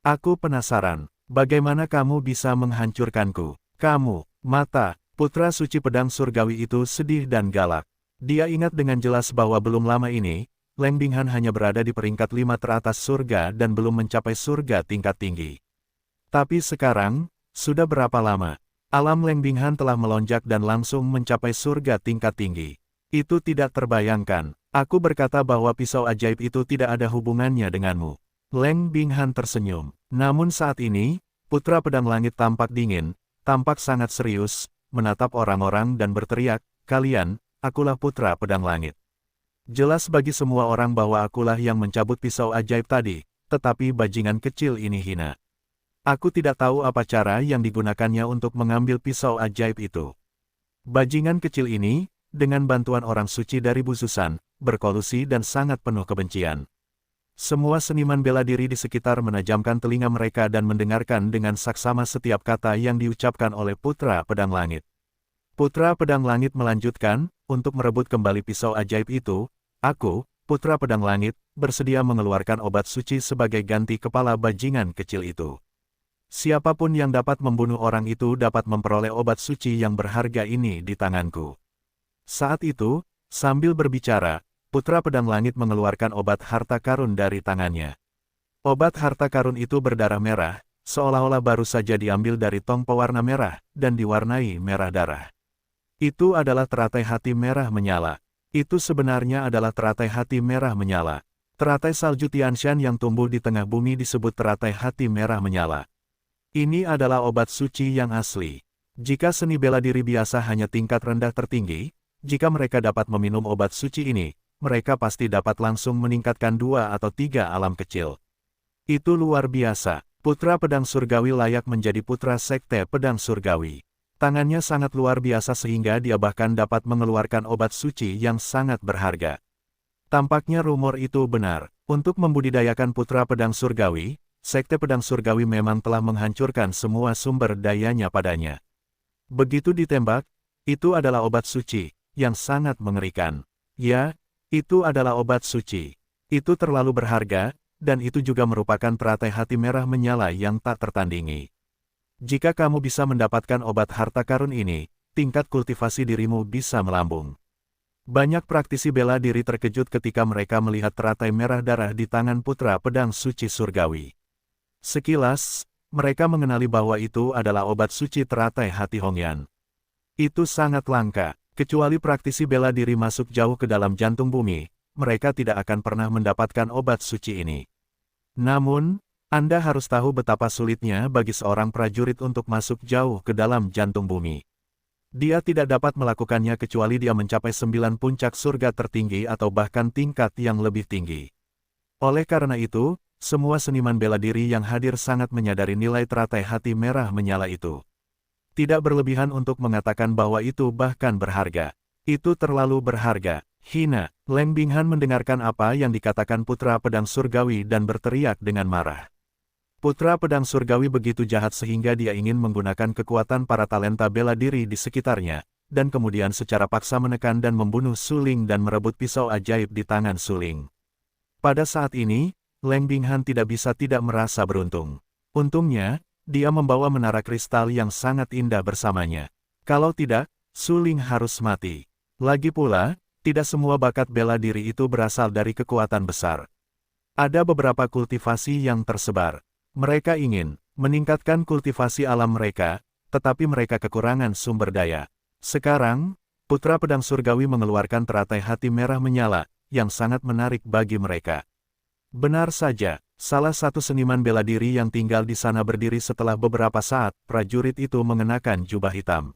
Speaker 1: Aku penasaran, bagaimana kamu bisa menghancurkanku? Kamu, mata, putra suci pedang surgawi itu sedih dan galak. Dia ingat dengan jelas bahwa belum lama ini, Leng Binghan hanya berada di peringkat 5 teratas surga dan belum mencapai surga tingkat tinggi. Tapi sekarang, sudah berapa lama, alam Leng Binghan telah melonjak dan langsung mencapai surga tingkat tinggi. Itu tidak terbayangkan. Aku berkata bahwa pisau ajaib itu tidak ada hubungannya denganmu. Leng Binghan tersenyum. Namun saat ini, putra pedang langit tampak dingin, tampak sangat serius, menatap orang-orang dan berteriak, kalian, akulah putra pedang langit. Jelas bagi semua orang bahwa akulah yang mencabut pisau ajaib tadi, tetapi bajingan kecil ini hina. Aku tidak tahu apa cara yang digunakannya untuk mengambil pisau ajaib itu. Bajingan kecil ini, dengan bantuan orang suci dari Bususan, berkolusi dan sangat penuh kebencian. Semua seniman bela diri di sekitar menajamkan telinga mereka dan mendengarkan dengan saksama setiap kata yang diucapkan oleh Putra Pedang Langit. Putra Pedang Langit melanjutkan, untuk merebut kembali pisau ajaib itu, aku, Putra Pedang Langit, bersedia mengeluarkan obat suci sebagai ganti kepala bajingan kecil itu. Siapapun yang dapat membunuh orang itu dapat memperoleh obat suci yang berharga ini di tanganku. Saat itu, sambil berbicara, Putra Pedang Langit mengeluarkan obat harta karun dari tangannya. Obat harta karun itu berdarah merah, seolah-olah baru saja diambil dari tong pewarna merah, dan diwarnai merah darah. Itu adalah teratai hati merah menyala. Itu sebenarnya adalah teratai hati merah menyala. Teratai salju Tianshan yang tumbuh di tengah bumi disebut teratai hati merah menyala. Ini adalah obat suci yang asli. Jika seni bela diri biasa hanya tingkat rendah tertinggi, jika mereka dapat meminum obat suci ini, mereka pasti dapat langsung meningkatkan 2 atau 3 alam kecil. Itu luar biasa. Putra Pedang Surgawi layak menjadi putra sekte Pedang Surgawi. Tangannya sangat luar biasa sehingga dia bahkan dapat mengeluarkan obat suci yang sangat berharga. Tampaknya rumor itu benar. Untuk membudidayakan Putra Pedang Surgawi, sekte Pedang Surgawi memang telah menghancurkan semua sumber dayanya padanya. Begitu ditembak, itu adalah obat suci, yang sangat mengerikan. Ya, itu adalah obat suci. Itu terlalu berharga, dan itu juga merupakan teratai hati merah menyala yang tak tertandingi. Jika kamu bisa mendapatkan obat harta karun ini, tingkat kultivasi dirimu bisa melambung. Banyak praktisi bela diri terkejut ketika mereka melihat teratai merah darah di tangan Putra Pedang Suci Surgawi. Sekilas, mereka mengenali bahwa itu adalah obat suci teratai hati Hongyan. Itu sangat langka. Kecuali praktisi bela diri masuk jauh ke dalam jantung bumi, mereka tidak akan pernah mendapatkan obat suci ini. Namun, Anda harus tahu betapa sulitnya bagi seorang prajurit untuk masuk jauh ke dalam jantung bumi. Dia tidak dapat melakukannya kecuali dia mencapai 9 puncak surga tertinggi atau bahkan tingkat yang lebih tinggi. Oleh karena itu, semua seniman bela diri yang hadir sangat menyadari nilai teratai hati merah menyala itu. Tidak berlebihan untuk mengatakan bahwa itu bahkan berharga. Itu terlalu berharga. Hina. Leng Binghan mendengarkan apa yang dikatakan Putra Pedang Surgawi dan berteriak dengan marah. Putra Pedang Surgawi begitu jahat sehingga dia ingin menggunakan kekuatan para talenta bela diri di sekitarnya, dan kemudian secara paksa menekan dan membunuh Suling dan merebut pisau ajaib di tangan Suling. Pada saat ini, Leng Binghan tidak bisa tidak merasa beruntung. Untungnya, dia membawa menara kristal yang sangat indah bersamanya. Kalau tidak, Suling harus mati. Lagi pula, tidak semua bakat bela diri itu berasal dari kekuatan besar. Ada beberapa kultivasi yang tersebar. Mereka ingin meningkatkan kultivasi alam mereka, tetapi mereka kekurangan sumber daya. Sekarang, Putra Pedang Surgawi mengeluarkan teratai hati merah menyala, yang sangat menarik bagi mereka. Benar saja, salah satu seniman bela diri yang tinggal di sana berdiri setelah beberapa saat, prajurit itu mengenakan jubah hitam.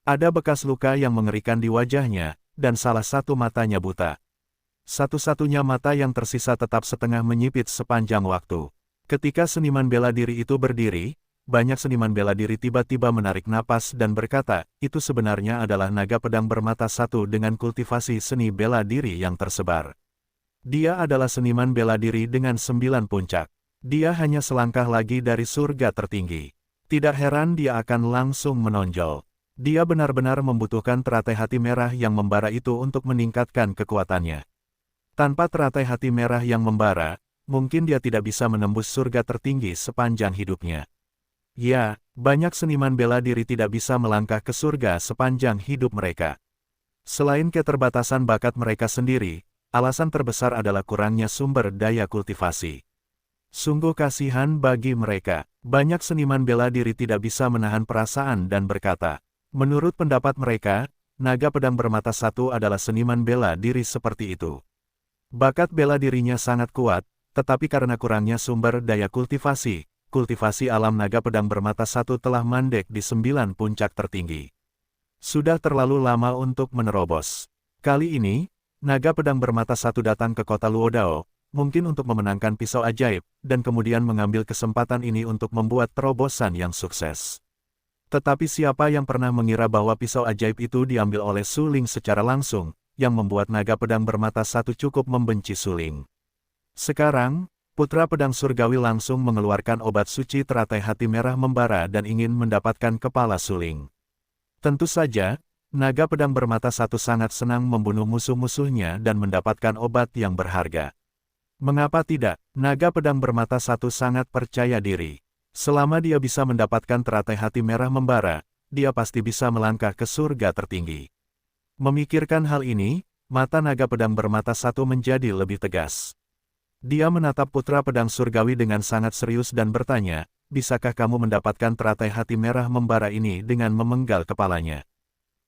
Speaker 1: Ada bekas luka yang mengerikan di wajahnya, dan salah satu matanya buta. Satu-satunya mata yang tersisa tetap setengah menyipit sepanjang waktu. Ketika seniman bela diri itu berdiri, banyak seniman bela diri tiba-tiba menarik napas dan berkata, itu sebenarnya adalah naga pedang bermata satu dengan kultivasi seni bela diri yang tersebar. Dia adalah seniman bela diri dengan 9 puncak. Dia hanya selangkah lagi dari surga tertinggi. Tidak heran dia akan langsung menonjol. Dia benar-benar membutuhkan teratai hati merah yang membara itu untuk meningkatkan kekuatannya. Tanpa teratai hati merah yang membara, mungkin dia tidak bisa menembus surga tertinggi sepanjang hidupnya. Ya, banyak seniman bela diri tidak bisa melangkah ke surga sepanjang hidup mereka. Selain keterbatasan bakat mereka sendiri, alasan terbesar adalah kurangnya sumber daya kultivasi. Sungguh kasihan bagi mereka. Banyak seniman bela diri tidak bisa menahan perasaan dan berkata, menurut pendapat mereka, naga pedang bermata satu adalah seniman bela diri seperti itu. Bakat bela dirinya sangat kuat, tetapi karena kurangnya sumber daya kultivasi alam naga pedang bermata satu telah mandek di 9 puncak tertinggi. Sudah terlalu lama untuk menerobos. Kali ini, naga pedang bermata satu datang ke kota Luodao, mungkin untuk memenangkan pisau ajaib, dan kemudian mengambil kesempatan ini untuk membuat terobosan yang sukses. Tetapi siapa yang pernah mengira bahwa pisau ajaib itu diambil oleh Su Ling secara langsung, yang membuat naga pedang bermata satu cukup membenci Su Ling. Sekarang, putra pedang surgawi langsung mengeluarkan obat suci teratai hati merah membara dan ingin mendapatkan kepala Su Ling. Tentu saja, naga pedang bermata satu sangat senang membunuh musuh-musuhnya dan mendapatkan obat yang berharga. Mengapa tidak? Naga pedang bermata satu sangat percaya diri. Selama dia bisa mendapatkan teratai hati merah membara, dia pasti bisa melangkah ke surga tertinggi. Memikirkan hal ini, mata naga pedang bermata satu menjadi lebih tegas. Dia menatap putra pedang surgawi dengan sangat serius dan bertanya, bisakah kamu mendapatkan teratai hati merah membara ini dengan memenggal kepalanya?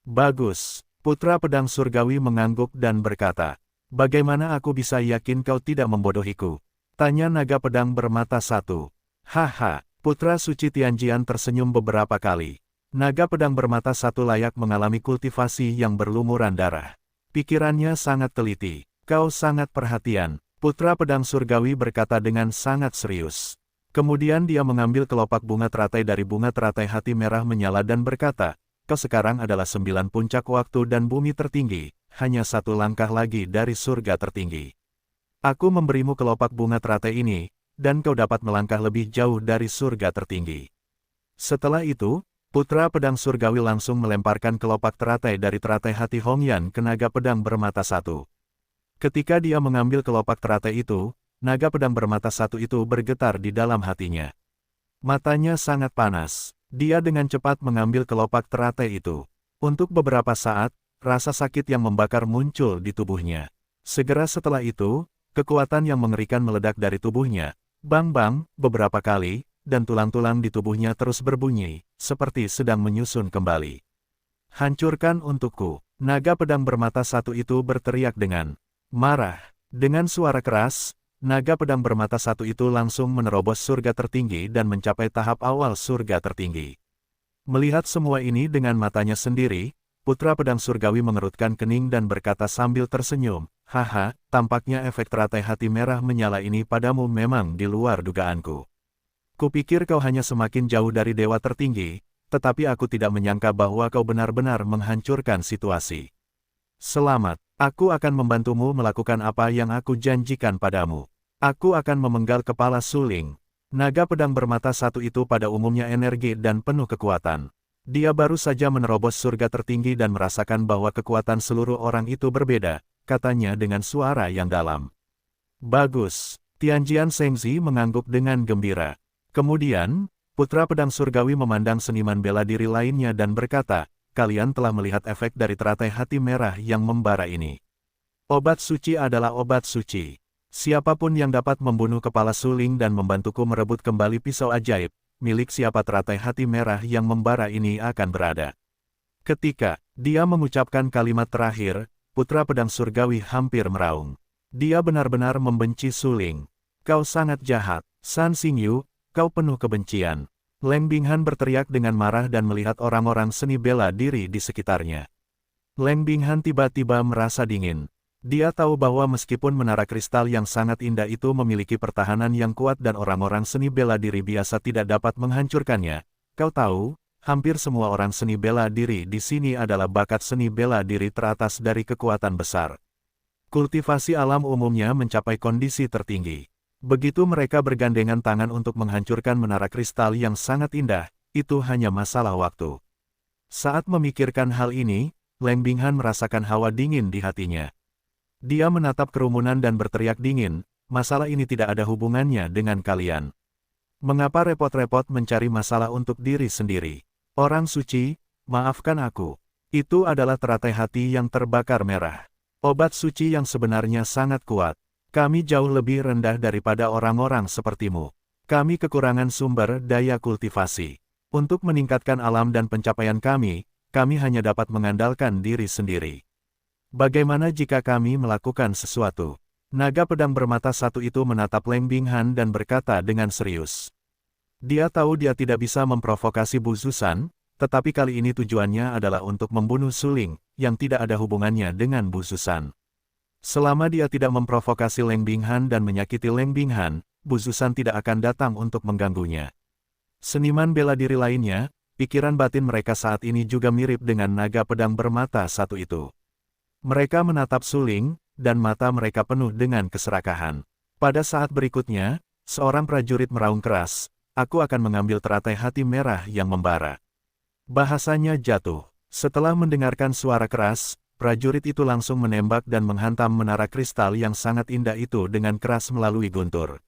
Speaker 1: Bagus, putra pedang surgawi mengangguk dan berkata, bagaimana aku bisa yakin kau tidak membodohiku? Tanya naga pedang bermata satu. Haha, putra suci Tianjian tersenyum beberapa kali. Naga pedang bermata satu layak mengalami kultivasi yang berlumuran darah. Pikirannya sangat teliti. Kau sangat perhatian. Putra pedang surgawi berkata dengan sangat serius. Kemudian dia mengambil kelopak bunga teratai dari bunga teratai hati merah menyala dan berkata, kau sekarang adalah 9 puncak waktu dan bumi tertinggi, hanya 1 langkah lagi dari surga tertinggi. Aku memberimu kelopak bunga teratai ini, dan kau dapat melangkah lebih jauh dari surga tertinggi. Setelah itu, putra pedang surgawi langsung melemparkan kelopak teratai dari teratai hati Hongyan ke naga pedang bermata satu. Ketika dia mengambil kelopak teratai itu, naga pedang bermata satu itu bergetar di dalam hatinya. Matanya sangat panas. Dia dengan cepat mengambil kelopak teratai itu. Untuk beberapa saat, rasa sakit yang membakar muncul di tubuhnya. Segera setelah itu, kekuatan yang mengerikan meledak dari tubuhnya. Bang-bang, beberapa kali, dan tulang-tulang di tubuhnya terus berbunyi, seperti sedang menyusun kembali. Hancurkan untukku. Naga pedang bermata satu itu berteriak dengan marah. Dengan suara keras, naga pedang bermata satu itu langsung menerobos surga tertinggi dan mencapai tahap awal surga tertinggi. Melihat semua ini dengan matanya sendiri, putra pedang surgawi mengerutkan kening dan berkata sambil tersenyum, haha, tampaknya efek teratai hati merah menyala ini padamu memang di luar dugaanku. Kupikir kau hanya semakin jauh dari dewa tertinggi, tetapi aku tidak menyangka bahwa kau benar-benar menghancurkan situasi. Selamat, aku akan membantumu melakukan apa yang aku janjikan padamu. Aku akan memenggal kepala Su Ling. Naga pedang bermata satu itu pada umumnya energi dan penuh kekuatan. Dia baru saja menerobos surga tertinggi dan merasakan bahwa kekuatan seluruh orang itu berbeda, katanya dengan suara yang dalam. Bagus, Tianjian Shengzi mengangguk dengan gembira. Kemudian, putra pedang surgawi memandang seniman bela diri lainnya dan berkata, kalian telah melihat efek dari teratai hati merah yang membara ini. Obat suci adalah obat suci. Siapapun yang dapat membunuh kepala Su Ling dan membantuku merebut kembali pisau ajaib, milik siapa teratai hati merah yang membara ini akan berada. Ketika dia mengucapkan kalimat terakhir, putra pedang surgawi hampir meraung. Dia benar-benar membenci Su Ling. Kau sangat jahat, San Xingyu, kau penuh kebencian. Leng Binghan berteriak dengan marah dan melihat orang-orang seni bela diri di sekitarnya. Leng Binghan tiba-tiba merasa dingin. Dia tahu bahwa meskipun menara kristal yang sangat indah itu memiliki pertahanan yang kuat dan orang-orang seni bela diri biasa tidak dapat menghancurkannya, kau tahu, hampir semua orang seni bela diri di sini adalah bakat seni bela diri teratas dari kekuatan besar. Kultivasi alam umumnya mencapai kondisi tertinggi. Begitu mereka bergandengan tangan untuk menghancurkan menara kristal yang sangat indah, itu hanya masalah waktu. Saat memikirkan hal ini, Leng Binghan merasakan hawa dingin di hatinya. Dia menatap kerumunan dan berteriak dingin, masalah ini tidak ada hubungannya dengan kalian. Mengapa repot-repot mencari masalah untuk diri sendiri? Orang suci, maafkan aku. Itu adalah teratai hati yang terbakar merah. Obat suci yang sebenarnya sangat kuat. Kami jauh lebih rendah daripada orang-orang sepertimu. Kami kekurangan sumber daya kultivasi. Untuk meningkatkan alam dan pencapaian kami hanya dapat mengandalkan diri sendiri. Bagaimana jika kami melakukan sesuatu? Naga pedang bermata satu itu menatap Leng Binghan dan berkata dengan serius. Dia tahu dia tidak bisa memprovokasi Bu Zuzan, tetapi kali ini tujuannya adalah untuk membunuh Su Ling, yang tidak ada hubungannya dengan Bu Zuzan. Selama dia tidak memprovokasi Leng Binghan dan menyakiti Leng Binghan, Bu Zuzan tidak akan datang untuk mengganggunya. Seniman bela diri lainnya, pikiran batin mereka saat ini juga mirip dengan naga pedang bermata satu itu. Mereka menatap Suling, dan mata mereka penuh dengan keserakahan. Pada saat berikutnya, seorang prajurit meraung keras, "Aku akan mengambil teratai hati merah yang membara." Bahasanya jatuh. Setelah mendengarkan suara keras, prajurit itu langsung menembak dan menghantam menara kristal yang sangat indah itu dengan keras melalui guntur.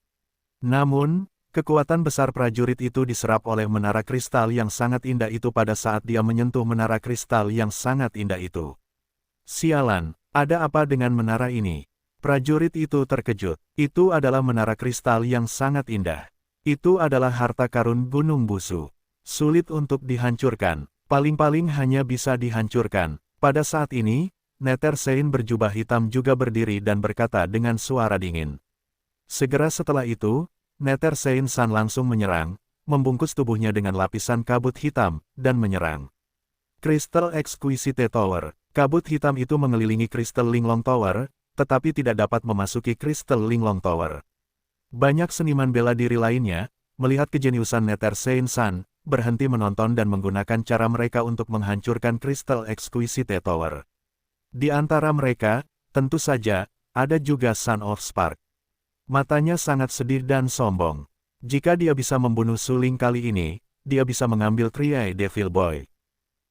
Speaker 1: Namun, kekuatan besar prajurit itu diserap oleh menara kristal yang sangat indah itu pada saat dia menyentuh menara kristal yang sangat indah itu. Sialan, ada apa dengan menara ini? Prajurit itu terkejut. Itu adalah menara kristal yang sangat indah. Itu adalah harta karun Gunung Busu. Sulit untuk dihancurkan. Paling-paling hanya bisa dihancurkan. Pada saat ini, Netersein berjubah hitam juga berdiri dan berkata dengan suara dingin. Segera setelah itu, Netersein San langsung menyerang, membungkus tubuhnya dengan lapisan kabut hitam, dan menyerang. Crystal Exquisite Tower. Kabut hitam itu mengelilingi Crystal Linglong Tower, tetapi tidak dapat memasuki Crystal Linglong Tower. Banyak seniman bela diri lainnya, melihat kejeniusan Netersein San, berhenti menonton dan menggunakan cara mereka untuk menghancurkan Crystal Exquisite Tower. Di antara mereka, tentu saja, ada juga Son of Spark. Matanya sangat sedih dan sombong. Jika dia bisa membunuh Suling kali ini, dia bisa mengambil Triai Devil Boy.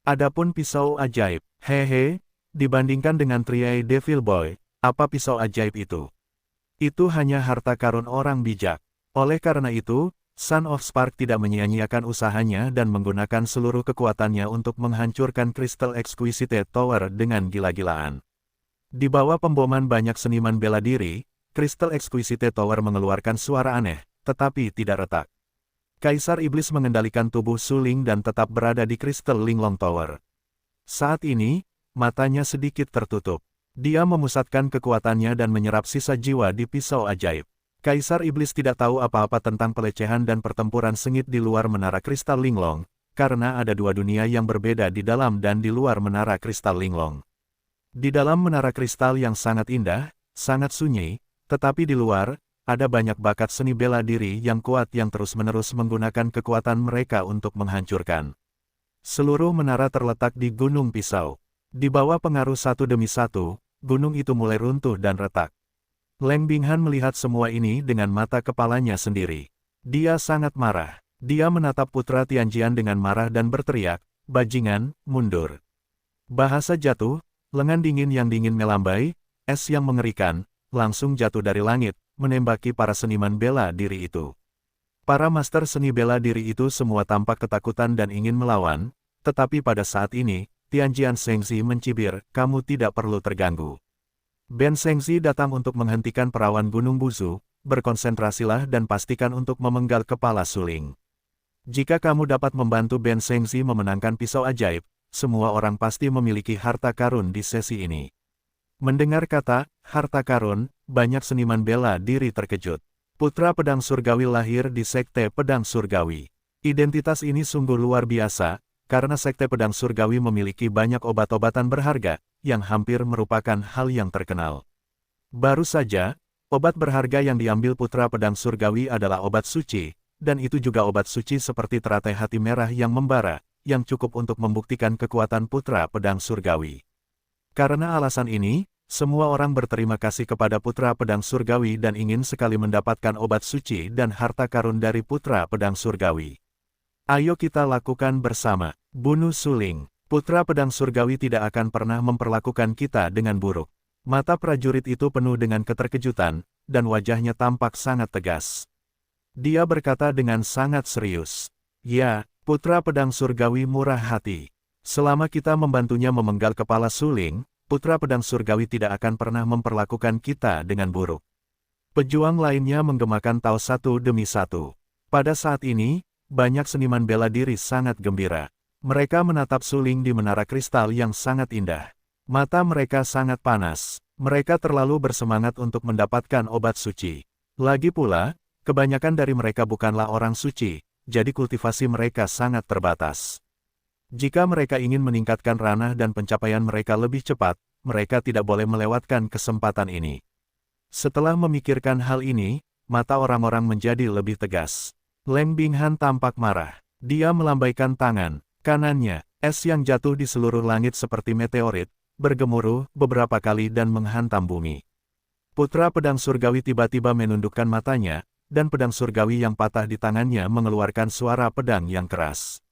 Speaker 1: Adapun pisau ajaib, hehe, dibandingkan dengan Triai Devil Boy, apa pisau ajaib itu? Itu hanya harta karun orang bijak. Oleh karena itu, Son of Spark tidak menyia-nyiakan usahanya dan menggunakan seluruh kekuatannya untuk menghancurkan Crystal Exquisite Tower dengan gila-gilaan. Di bawah pemboman banyak seniman bela diri, Crystal Exquisite Tower mengeluarkan suara aneh, tetapi tidak retak. Kaisar Iblis mengendalikan tubuh Suling dan tetap berada di Crystal Linglong Tower. Saat ini, matanya sedikit tertutup. Dia memusatkan kekuatannya dan menyerap sisa jiwa di pisau ajaib. Kaisar Iblis tidak tahu apa-apa tentang pelecehan dan pertempuran sengit di luar menara Kristal Linglong, karena ada dua dunia yang berbeda di dalam dan di luar menara Kristal Linglong. Di dalam menara kristal yang sangat indah, sangat sunyi, tetapi di luar, ada banyak bakat seni bela diri yang kuat yang terus-menerus menggunakan kekuatan mereka untuk menghancurkan. Seluruh menara terletak di Gunung Pisau. Di bawah pengaruh satu demi satu, gunung itu mulai runtuh dan retak. Leng Binghan melihat semua ini dengan mata kepalanya sendiri. Dia sangat marah. Dia menatap putra Tianjian dengan marah dan berteriak, "Bajingan, mundur." Bahasa jatuh, lengan dingin yang dingin melambai, es yang mengerikan, langsung jatuh dari langit, menembaki para seniman bela diri itu. Para master seni bela diri itu semua tampak ketakutan dan ingin melawan, tetapi pada saat ini, Tianjian Shengzi mencibir, "Kamu tidak perlu terganggu." Ben Shengzi datang untuk menghentikan perawan Gunung Busu, berkonsentrasilah dan pastikan untuk memenggal kepala Suling. Jika kamu dapat membantu Ben Shengzi memenangkan pisau ajaib, semua orang pasti memiliki harta karun di sesi ini. Mendengar kata, harta karun, banyak seniman bela diri terkejut. Putra pedang surgawi lahir di Sekte Pedang Surgawi. Identitas ini sungguh luar biasa, karena Sekte Pedang Surgawi memiliki banyak obat-obatan berharga, yang hampir merupakan hal yang terkenal. Baru saja, obat berharga yang diambil Putra Pedang Surgawi adalah obat suci, dan itu juga obat suci seperti teratai hati merah yang membara, yang cukup untuk membuktikan kekuatan Putra Pedang Surgawi. Karena alasan ini, semua orang berterima kasih kepada Putra Pedang Surgawi dan ingin sekali mendapatkan obat suci dan harta karun dari Putra Pedang Surgawi. Ayo kita lakukan bersama. Bunuh Suling. Putra Pedang Surgawi tidak akan pernah memperlakukan kita dengan buruk. Mata prajurit itu penuh dengan keterkejutan, dan wajahnya tampak sangat tegas. Dia berkata dengan sangat serius, "Ya, Putra Pedang Surgawi murah hati. Selama kita membantunya memenggal kepala Suling, Putra Pedang Surgawi tidak akan pernah memperlakukan kita dengan buruk." Pejuang lainnya menggemakan taos satu demi satu. Pada saat ini, banyak seniman bela diri sangat gembira. Mereka menatap Suling di menara kristal yang sangat indah. Mata mereka sangat panas. Mereka terlalu bersemangat untuk mendapatkan obat suci. Lagi pula, kebanyakan dari mereka bukanlah orang suci, jadi kultivasi mereka sangat terbatas. Jika mereka ingin meningkatkan ranah dan pencapaian mereka lebih cepat, mereka tidak boleh melewatkan kesempatan ini. Setelah memikirkan hal ini, mata orang-orang menjadi lebih tegas. Leng Binghan tampak marah. Dia melambaikan tangan. Kanannya, es yang jatuh di seluruh langit seperti meteorit, bergemuruh beberapa kali dan menghantam bumi. Putra pedang surgawi tiba-tiba menundukkan matanya, dan pedang surgawi yang patah di tangannya mengeluarkan suara pedang yang keras.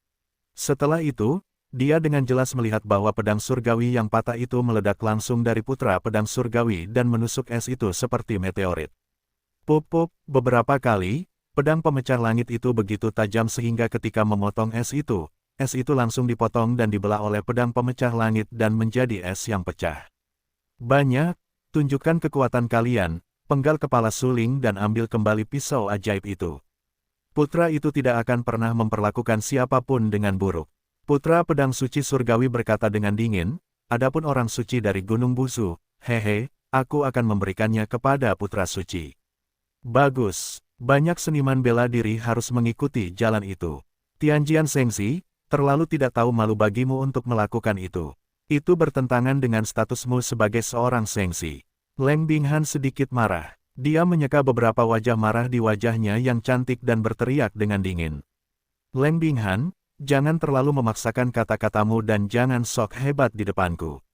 Speaker 1: Setelah itu, dia dengan jelas melihat bahwa pedang surgawi yang patah itu meledak langsung dari putra pedang surgawi dan menusuk es itu seperti meteorit. Pup-pup, beberapa kali, pedang pemecah langit itu begitu tajam sehingga ketika memotong es itu langsung dipotong dan dibelah oleh pedang pemecah langit dan menjadi es yang pecah. Banyak, tunjukkan kekuatan kalian, penggal kepala suling dan ambil kembali pisau ajaib itu. Putra itu tidak akan pernah memperlakukan siapapun dengan buruk. Putra pedang suci surgawi berkata dengan dingin, adapun orang suci dari Gunung Busu, hehe, aku akan memberikannya kepada putra suci. Bagus, banyak seniman bela diri harus mengikuti jalan itu. Tianjian Shengxi, terlalu tidak tahu malu bagimu untuk melakukan itu. Itu bertentangan dengan statusmu sebagai seorang Shengxi. Leng Binghan sedikit marah. Dia menyeka beberapa wajah marah di wajahnya yang cantik dan berteriak dengan dingin. Leng Binghan, jangan terlalu memaksakan kata-katamu dan jangan sok hebat di depanku.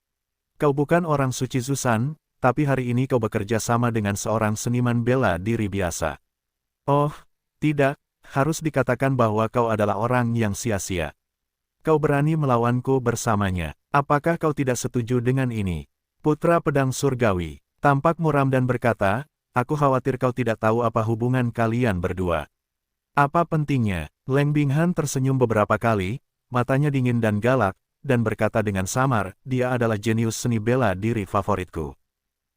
Speaker 1: Kau bukan orang suci Zusan, tapi hari ini kau bekerja sama dengan seorang seniman bela diri biasa. Oh, tidak, harus dikatakan bahwa kau adalah orang yang sia-sia. Kau berani melawanku bersamanya. Apakah kau tidak setuju dengan ini? Putra pedang surgawi tampak muram dan berkata, aku khawatir kau tidak tahu apa hubungan kalian berdua. Apa pentingnya? Leng Binghan tersenyum beberapa kali, matanya dingin dan galak, dan berkata dengan samar, dia adalah jenius seni bela diri favoritku.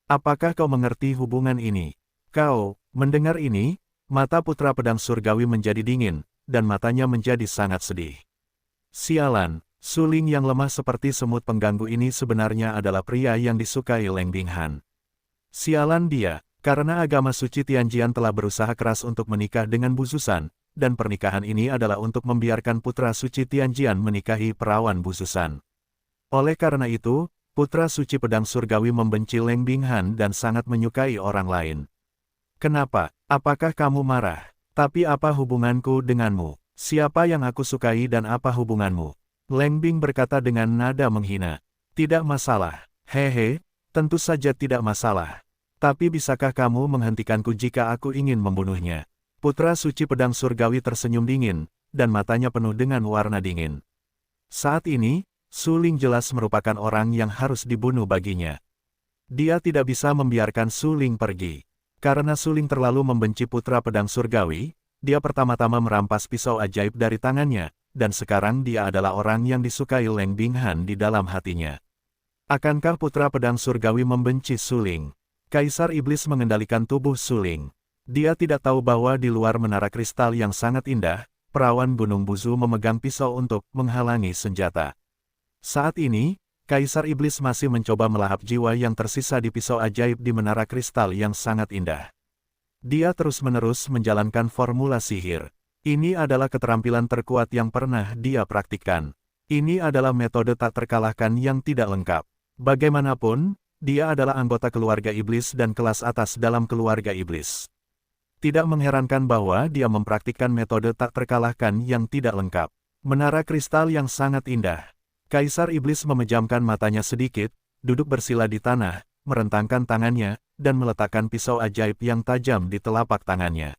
Speaker 1: Apakah kau mengerti hubungan ini? Kau, mendengar ini, mata putra pedang surgawi menjadi dingin, dan matanya menjadi sangat sedih. Sialan, suling yang lemah seperti semut pengganggu ini sebenarnya adalah pria yang disukai Leng Binghan. Sialan dia, karena agama suci Tianjian telah berusaha keras untuk menikah dengan Bu Zusan, dan pernikahan ini adalah untuk membiarkan putra suci Tianjian menikahi perawan Bu Zusan. Oleh karena itu, putra suci pedang surgawi membenci Leng Binghan dan sangat menyukai orang lain. Kenapa? Apakah kamu marah? Tapi apa hubunganku denganmu? Siapa yang aku sukai dan apa hubunganmu? Leng Bing berkata dengan nada menghina. Tidak masalah. Hehe, tentu saja tidak masalah. Tapi bisakah kamu menghentikanku jika aku ingin membunuhnya? Putra suci pedang surgawi tersenyum dingin, dan matanya penuh dengan warna dingin. Saat ini, Suling jelas merupakan orang yang harus dibunuh baginya. Dia tidak bisa membiarkan Suling pergi. Karena Suling terlalu membenci putra pedang surgawi, dia pertama-tama merampas pisau ajaib dari tangannya, dan sekarang dia adalah orang yang disukai Leng Binghan di dalam hatinya. Akankah putra pedang surgawi membenci Suling? Kaisar Iblis mengendalikan tubuh Suling. Dia tidak tahu bahwa di luar menara kristal yang sangat indah, perawan Gunung Buzu memegang pisau untuk menghalangi senjata. Saat ini, Kaisar Iblis masih mencoba melahap jiwa yang tersisa di pisau ajaib di menara kristal yang sangat indah. Dia terus-menerus menjalankan formula sihir. Ini adalah keterampilan terkuat yang pernah dia praktikkan. Ini adalah metode tak terkalahkan yang tidak lengkap. Bagaimanapun, dia adalah anggota keluarga iblis dan kelas atas dalam keluarga iblis. Tidak mengherankan bahwa dia mempraktikkan metode tak terkalahkan yang tidak lengkap. Menara kristal yang sangat indah. Kaisar Iblis memejamkan matanya sedikit, duduk bersila di tanah, merentangkan tangannya, dan meletakkan pisau ajaib yang tajam di telapak tangannya.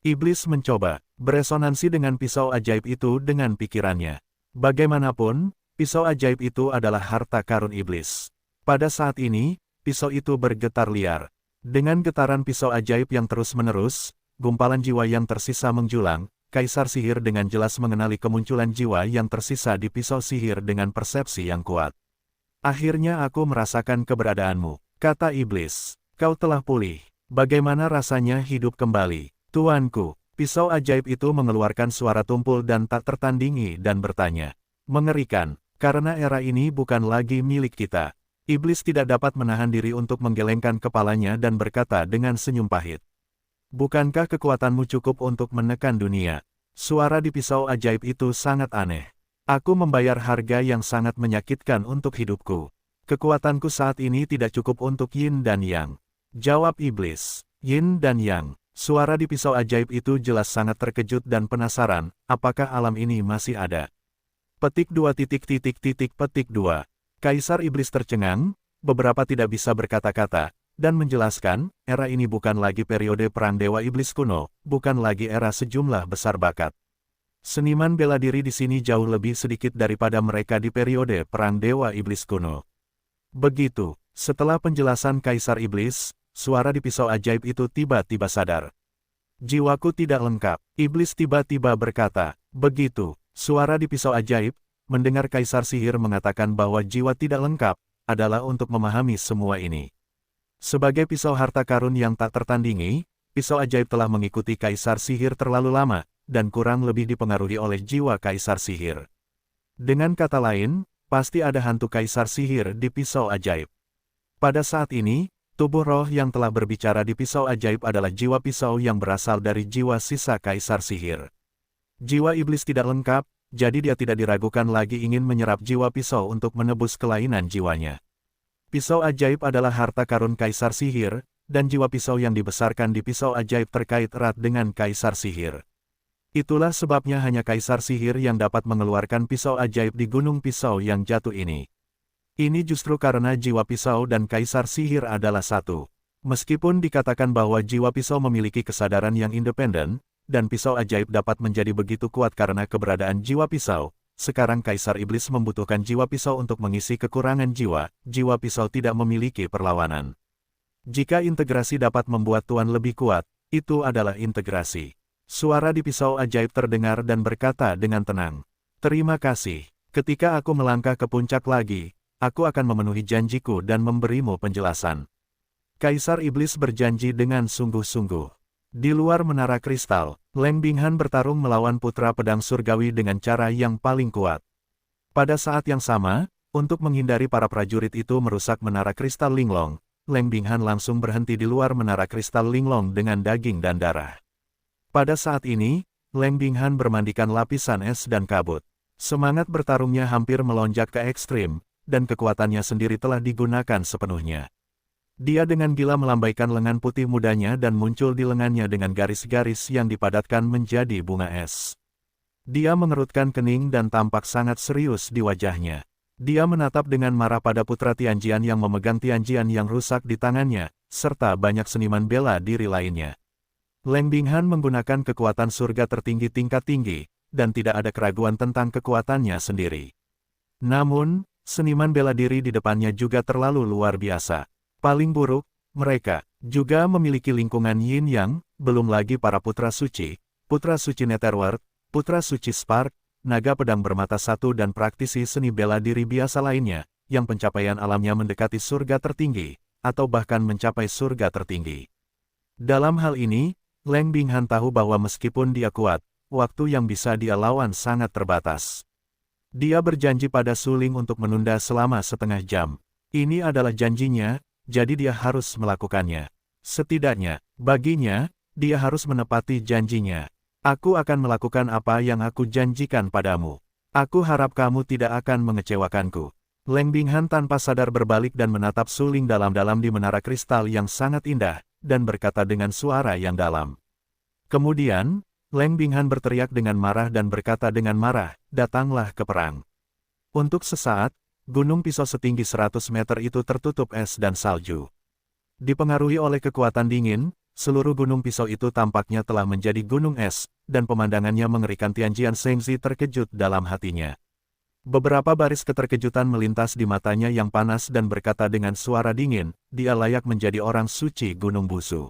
Speaker 1: Iblis mencoba beresonansi dengan pisau ajaib itu dengan pikirannya. Bagaimanapun, pisau ajaib itu adalah harta karun iblis. Pada saat ini, pisau itu bergetar liar. Dengan getaran pisau ajaib yang terus-menerus, gumpalan jiwa yang tersisa menjulang. Kaisar sihir dengan jelas mengenali kemunculan jiwa yang tersisa di pisau sihir dengan persepsi yang kuat. Akhirnya aku merasakan keberadaanmu, kata iblis. Kau telah pulih. Bagaimana rasanya hidup kembali? Tuanku, pisau ajaib itu mengeluarkan suara tumpul dan tak tertandingi dan bertanya. Mengerikan, karena era ini bukan lagi milik kita. Iblis tidak dapat menahan diri untuk menggelengkan kepalanya dan berkata dengan senyum pahit. Bukankah kekuatanmu cukup untuk menekan dunia? Suara di pisau ajaib itu sangat aneh. Aku membayar harga yang sangat menyakitkan untuk hidupku. Kekuatanku saat ini tidak cukup untuk yin dan yang. Jawab iblis. Yin dan yang. Suara di pisau ajaib itu jelas sangat terkejut dan penasaran, apakah alam ini masih ada? Petik 2. Kaisar Iblis tercengang, beberapa tidak bisa berkata-kata, dan menjelaskan, era ini bukan lagi periode perang Dewa Iblis kuno, bukan lagi era sejumlah besar bakat. Seniman bela diri di sini jauh lebih sedikit daripada mereka di periode perang Dewa Iblis kuno. Begitu, setelah penjelasan Kaisar Iblis, suara di pisau ajaib itu tiba-tiba sadar. Jiwaku tidak lengkap, Iblis tiba-tiba berkata. Begitu, suara di pisau ajaib, mendengar Kaisar Sihir mengatakan bahwa jiwa tidak lengkap, adalah untuk memahami semua ini. Sebagai pisau harta karun yang tak tertandingi, pisau ajaib telah mengikuti Kaisar Sihir terlalu lama, dan kurang lebih dipengaruhi oleh jiwa Kaisar Sihir. Dengan kata lain, pasti ada hantu Kaisar Sihir di pisau ajaib. Pada saat ini, tubuh roh yang telah berbicara di pisau ajaib adalah jiwa pisau yang berasal dari jiwa sisa Kaisar Sihir. Jiwa iblis tidak lengkap, jadi dia tidak diragukan lagi ingin menyerap jiwa pisau untuk menebus kelainan jiwanya. Pisau ajaib adalah harta karun Kaisar Sihir, dan jiwa pisau yang dibesarkan di pisau ajaib terkait erat dengan Kaisar Sihir. Itulah sebabnya hanya Kaisar Sihir yang dapat mengeluarkan pisau ajaib di gunung pisau yang jatuh ini. Ini justru karena jiwa pisau dan Kaisar Sihir adalah satu. Meskipun dikatakan bahwa jiwa pisau memiliki kesadaran yang independen, dan pisau ajaib dapat menjadi begitu kuat karena keberadaan jiwa pisau, sekarang Kaisar Iblis membutuhkan jiwa pisau untuk mengisi kekurangan jiwa pisau tidak memiliki perlawanan. Jika integrasi dapat membuat Tuan lebih kuat, itu adalah integrasi. Suara di pisau ajaib terdengar dan berkata dengan tenang, "Terima kasih, ketika aku melangkah ke puncak lagi, aku akan memenuhi janjiku dan memberimu penjelasan." Kaisar Iblis berjanji dengan sungguh-sungguh. Di luar menara kristal, Leng Binghan bertarung melawan putra pedang surgawi dengan cara yang paling kuat. Pada saat yang sama, untuk menghindari para prajurit itu merusak menara kristal Linglong, Leng Binghan langsung berhenti di luar menara kristal Linglong dengan daging dan darah. Pada saat ini, Leng Binghan bermandikan lapisan es dan kabut. Semangat bertarungnya hampir melonjak ke ekstrim, dan kekuatannya sendiri telah digunakan sepenuhnya. Dia dengan gila melambaikan lengan putih mudanya dan muncul di lengannya dengan garis-garis yang dipadatkan menjadi bunga es. Dia mengerutkan kening dan tampak sangat serius di wajahnya. Dia menatap dengan marah pada putra Tianjian yang memegang Tianjian yang rusak di tangannya, serta banyak seniman bela diri lainnya. Leng Binghan menggunakan kekuatan surga tertinggi tingkat tinggi, dan tidak ada keraguan tentang kekuatannya sendiri. Namun, seniman bela diri di depannya juga terlalu luar biasa. Paling buruk, mereka juga memiliki lingkungan Yin Yang, belum lagi para putra suci Netherworld, putra suci Spark, naga pedang bermata satu dan praktisi seni bela diri biasa lainnya, yang pencapaian alamnya mendekati surga tertinggi, atau bahkan mencapai surga tertinggi. Dalam hal ini, Leng Binghan tahu bahwa meskipun dia kuat, waktu yang bisa dia lawan sangat terbatas. Dia berjanji pada Suling untuk menunda selama setengah jam. Ini adalah janjinya, jadi dia harus melakukannya. Setidaknya, baginya, dia harus menepati janjinya. Aku akan melakukan apa yang aku janjikan padamu. Aku harap kamu tidak akan mengecewakanku. Leng Binghan tanpa sadar berbalik dan menatap Suling dalam-dalam di menara kristal yang sangat indah, dan berkata dengan suara yang dalam. Kemudian, Leng Binghan berteriak dengan marah dan berkata dengan marah, "Datanglah ke perang." Untuk sesaat, gunung pisau setinggi 100 meter itu tertutup es dan salju. Dipengaruhi oleh kekuatan dingin, seluruh gunung pisau itu tampaknya telah menjadi gunung es, dan pemandangannya mengerikan. Tianjian Shengzi terkejut dalam hatinya. Beberapa baris keterkejutan melintas di matanya yang panas dan berkata dengan suara dingin, "Dia layak menjadi orang suci Gunung Busu."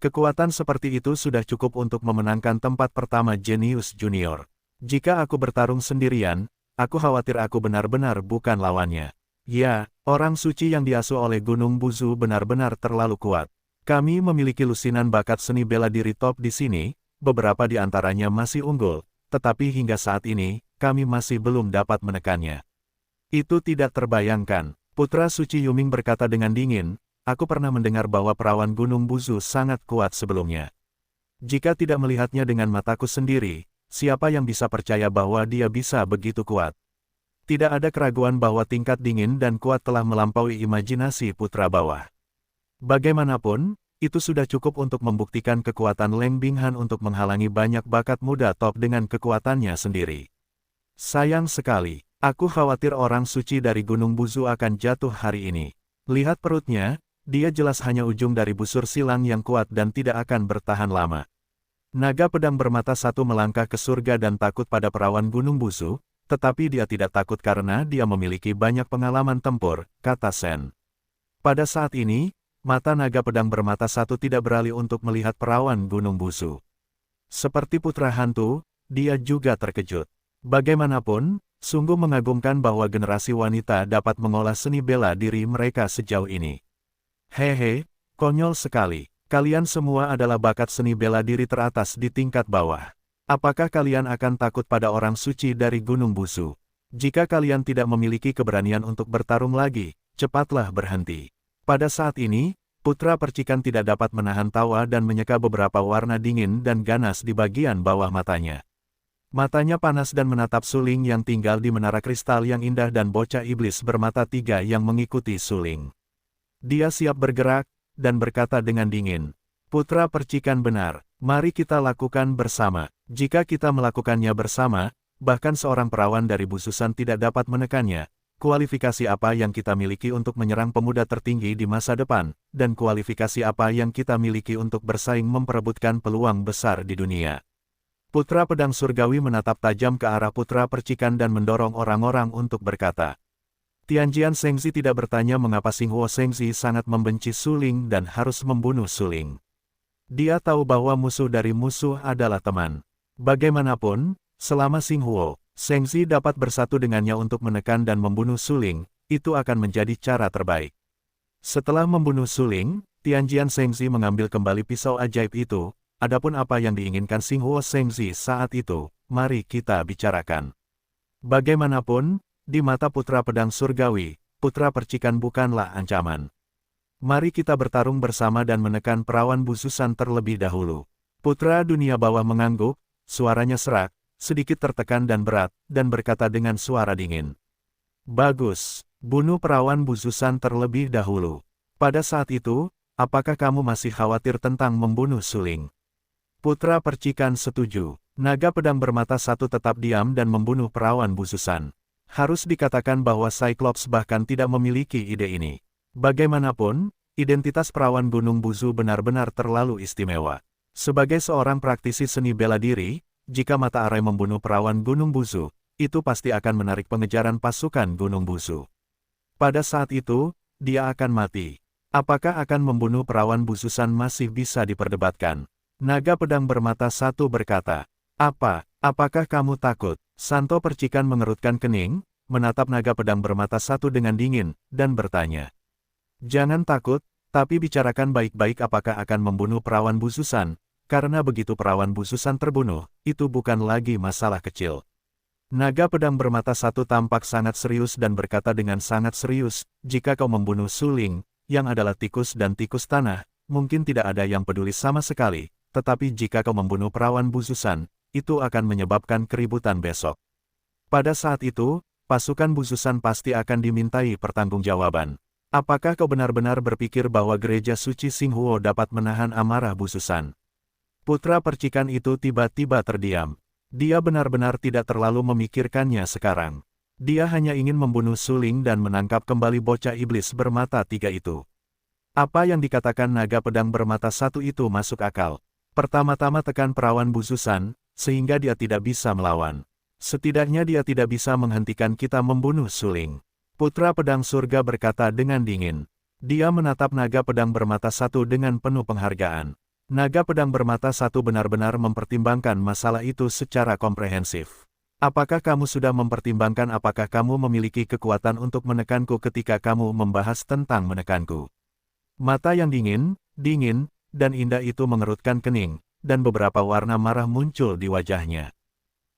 Speaker 1: Kekuatan seperti itu sudah cukup untuk memenangkan tempat pertama Genius Junior. Jika aku bertarung sendirian, aku khawatir aku benar-benar bukan lawannya. Ya, orang suci yang diasuh oleh Gunung Buzu benar-benar terlalu kuat. Kami memiliki lusinan bakat seni bela diri top di sini, beberapa di antaranya masih unggul, tetapi hingga saat ini, kami masih belum dapat menekannya. Itu tidak terbayangkan. Putra suci Yuming berkata dengan dingin, "Aku pernah mendengar bahwa perawan Gunung Buzu sangat kuat sebelumnya. Jika tidak melihatnya dengan mataku sendiri, siapa yang bisa percaya bahwa dia bisa begitu kuat?" Tidak ada keraguan bahwa tingkat dingin dan kuat telah melampaui imajinasi putra bawah. Bagaimanapun, itu sudah cukup untuk membuktikan kekuatan Leng Binghan untuk menghalangi banyak bakat muda top dengan kekuatannya sendiri. Sayang sekali, aku khawatir orang suci dari Gunung Buzu akan jatuh hari ini. Lihat perutnya, dia jelas hanya ujung dari busur silang yang kuat dan tidak akan bertahan lama. Naga pedang bermata satu melangkah ke surga dan takut pada perawan Gunung Buzu, tetapi dia tidak takut karena dia memiliki banyak pengalaman tempur, kata Sen. Pada saat ini, mata naga pedang bermata satu tidak beralih untuk melihat perawan Gunung Buzu. Seperti putra hantu, dia juga terkejut. Bagaimanapun, sungguh mengagumkan bahwa generasi wanita dapat mengolah seni bela diri mereka sejauh ini. Hehe, konyol sekali. Kalian semua adalah bakat seni bela diri teratas di tingkat bawah. Apakah kalian akan takut pada orang suci dari Gunung Buzu? Jika kalian tidak memiliki keberanian untuk bertarung lagi, cepatlah berhenti. Pada saat ini, putra percikan tidak dapat menahan tawa dan menyeka beberapa warna dingin dan ganas di bagian bawah matanya. Matanya panas dan menatap suling yang tinggal di menara kristal yang indah dan bocah iblis bermata tiga yang mengikuti suling. Dia siap bergerak, dan berkata dengan dingin, "Putra percikan benar, mari kita lakukan bersama. Jika kita melakukannya bersama, bahkan seorang perawan dari Buzusan tidak dapat menekannya. Kualifikasi apa yang kita miliki untuk menyerang pemuda tertinggi di masa depan, dan kualifikasi apa yang kita miliki untuk bersaing memperebutkan peluang besar di dunia." Putra pedang surgawi menatap tajam ke arah putra percikan dan mendorong orang-orang untuk berkata. Tianjian Shengzi tidak bertanya mengapa Xinghuo Shengzi sangat membenci suling dan harus membunuh suling. Dia tahu bahwa musuh dari musuh adalah teman. Bagaimanapun, selama Xinghuo Shengzi dapat bersatu dengannya untuk menekan dan membunuh suling, itu akan menjadi cara terbaik. Setelah membunuh suling, Tianjian Shengzi mengambil kembali pisau ajaib itu. Adapun apa yang diinginkan Xinghuo Shengzi saat itu, mari kita bicarakan. Bagaimanapun, di mata putra pedang surgawi, putra percikan bukanlah ancaman. Mari kita bertarung bersama dan menekan perawan Buzusan terlebih dahulu. Putra dunia bawah mengangguk, suaranya serak, sedikit tertekan dan berat, dan berkata dengan suara dingin. Bagus, bunuh perawan Buzusan terlebih dahulu. Pada saat itu, apakah kamu masih khawatir tentang membunuh suling? Putra percikan setuju. Naga pedang bermata satu tetap diam dan membunuh perawan Buzusan. Harus dikatakan bahwa Cyclops bahkan tidak memiliki ide ini. Bagaimanapun, identitas perawan Gunung Buzu benar-benar terlalu istimewa. Sebagai seorang praktisi seni bela diri, jika mata Arai membunuh perawan Gunung Buzu, itu pasti akan menarik pengejaran pasukan Gunung Buzu. Pada saat itu, dia akan mati. Apakah akan membunuh perawan Buzusan masih bisa diperdebatkan? Naga pedang bermata satu berkata, apakah kamu takut? Santo percikan mengerutkan kening, menatap naga pedang bermata satu dengan dingin, dan bertanya. Jangan takut, tapi bicarakan baik-baik apakah akan membunuh perawan Buzusan. Karena begitu perawan Buzusan terbunuh, itu bukan lagi masalah kecil. Naga pedang bermata satu tampak sangat serius dan berkata dengan sangat serius, jika kau membunuh suling, yang adalah tikus dan tikus tanah, mungkin tidak ada yang peduli sama sekali, tetapi jika kau membunuh perawan Buzusan, itu akan menyebabkan keributan besok. Pada saat itu, pasukan Buzusan pasti akan dimintai pertanggungjawaban. Apakah kau benar-benar berpikir bahwa gereja suci Xinghuo dapat menahan amarah Buzusan? Putra percikan itu tiba-tiba terdiam. Dia benar-benar tidak terlalu memikirkannya sekarang. Dia hanya ingin membunuh suling dan menangkap kembali bocah iblis bermata tiga itu. Apa yang dikatakan naga pedang bermata satu itu masuk akal. Pertama-tama tekan perawan Buzusan, sehingga dia tidak bisa melawan. Setidaknya dia tidak bisa menghentikan kita membunuh suling. Putra pedang surga berkata dengan dingin. Dia menatap naga pedang bermata satu dengan penuh penghargaan. Naga pedang bermata satu benar-benar mempertimbangkan masalah itu secara komprehensif. Apakah kamu sudah mempertimbangkan apakah kamu memiliki kekuatan untuk menekanku ketika kamu membahas tentang menekanku? Mata yang dingin, dan indah itu mengerutkan kening, dan beberapa warna marah muncul di wajahnya.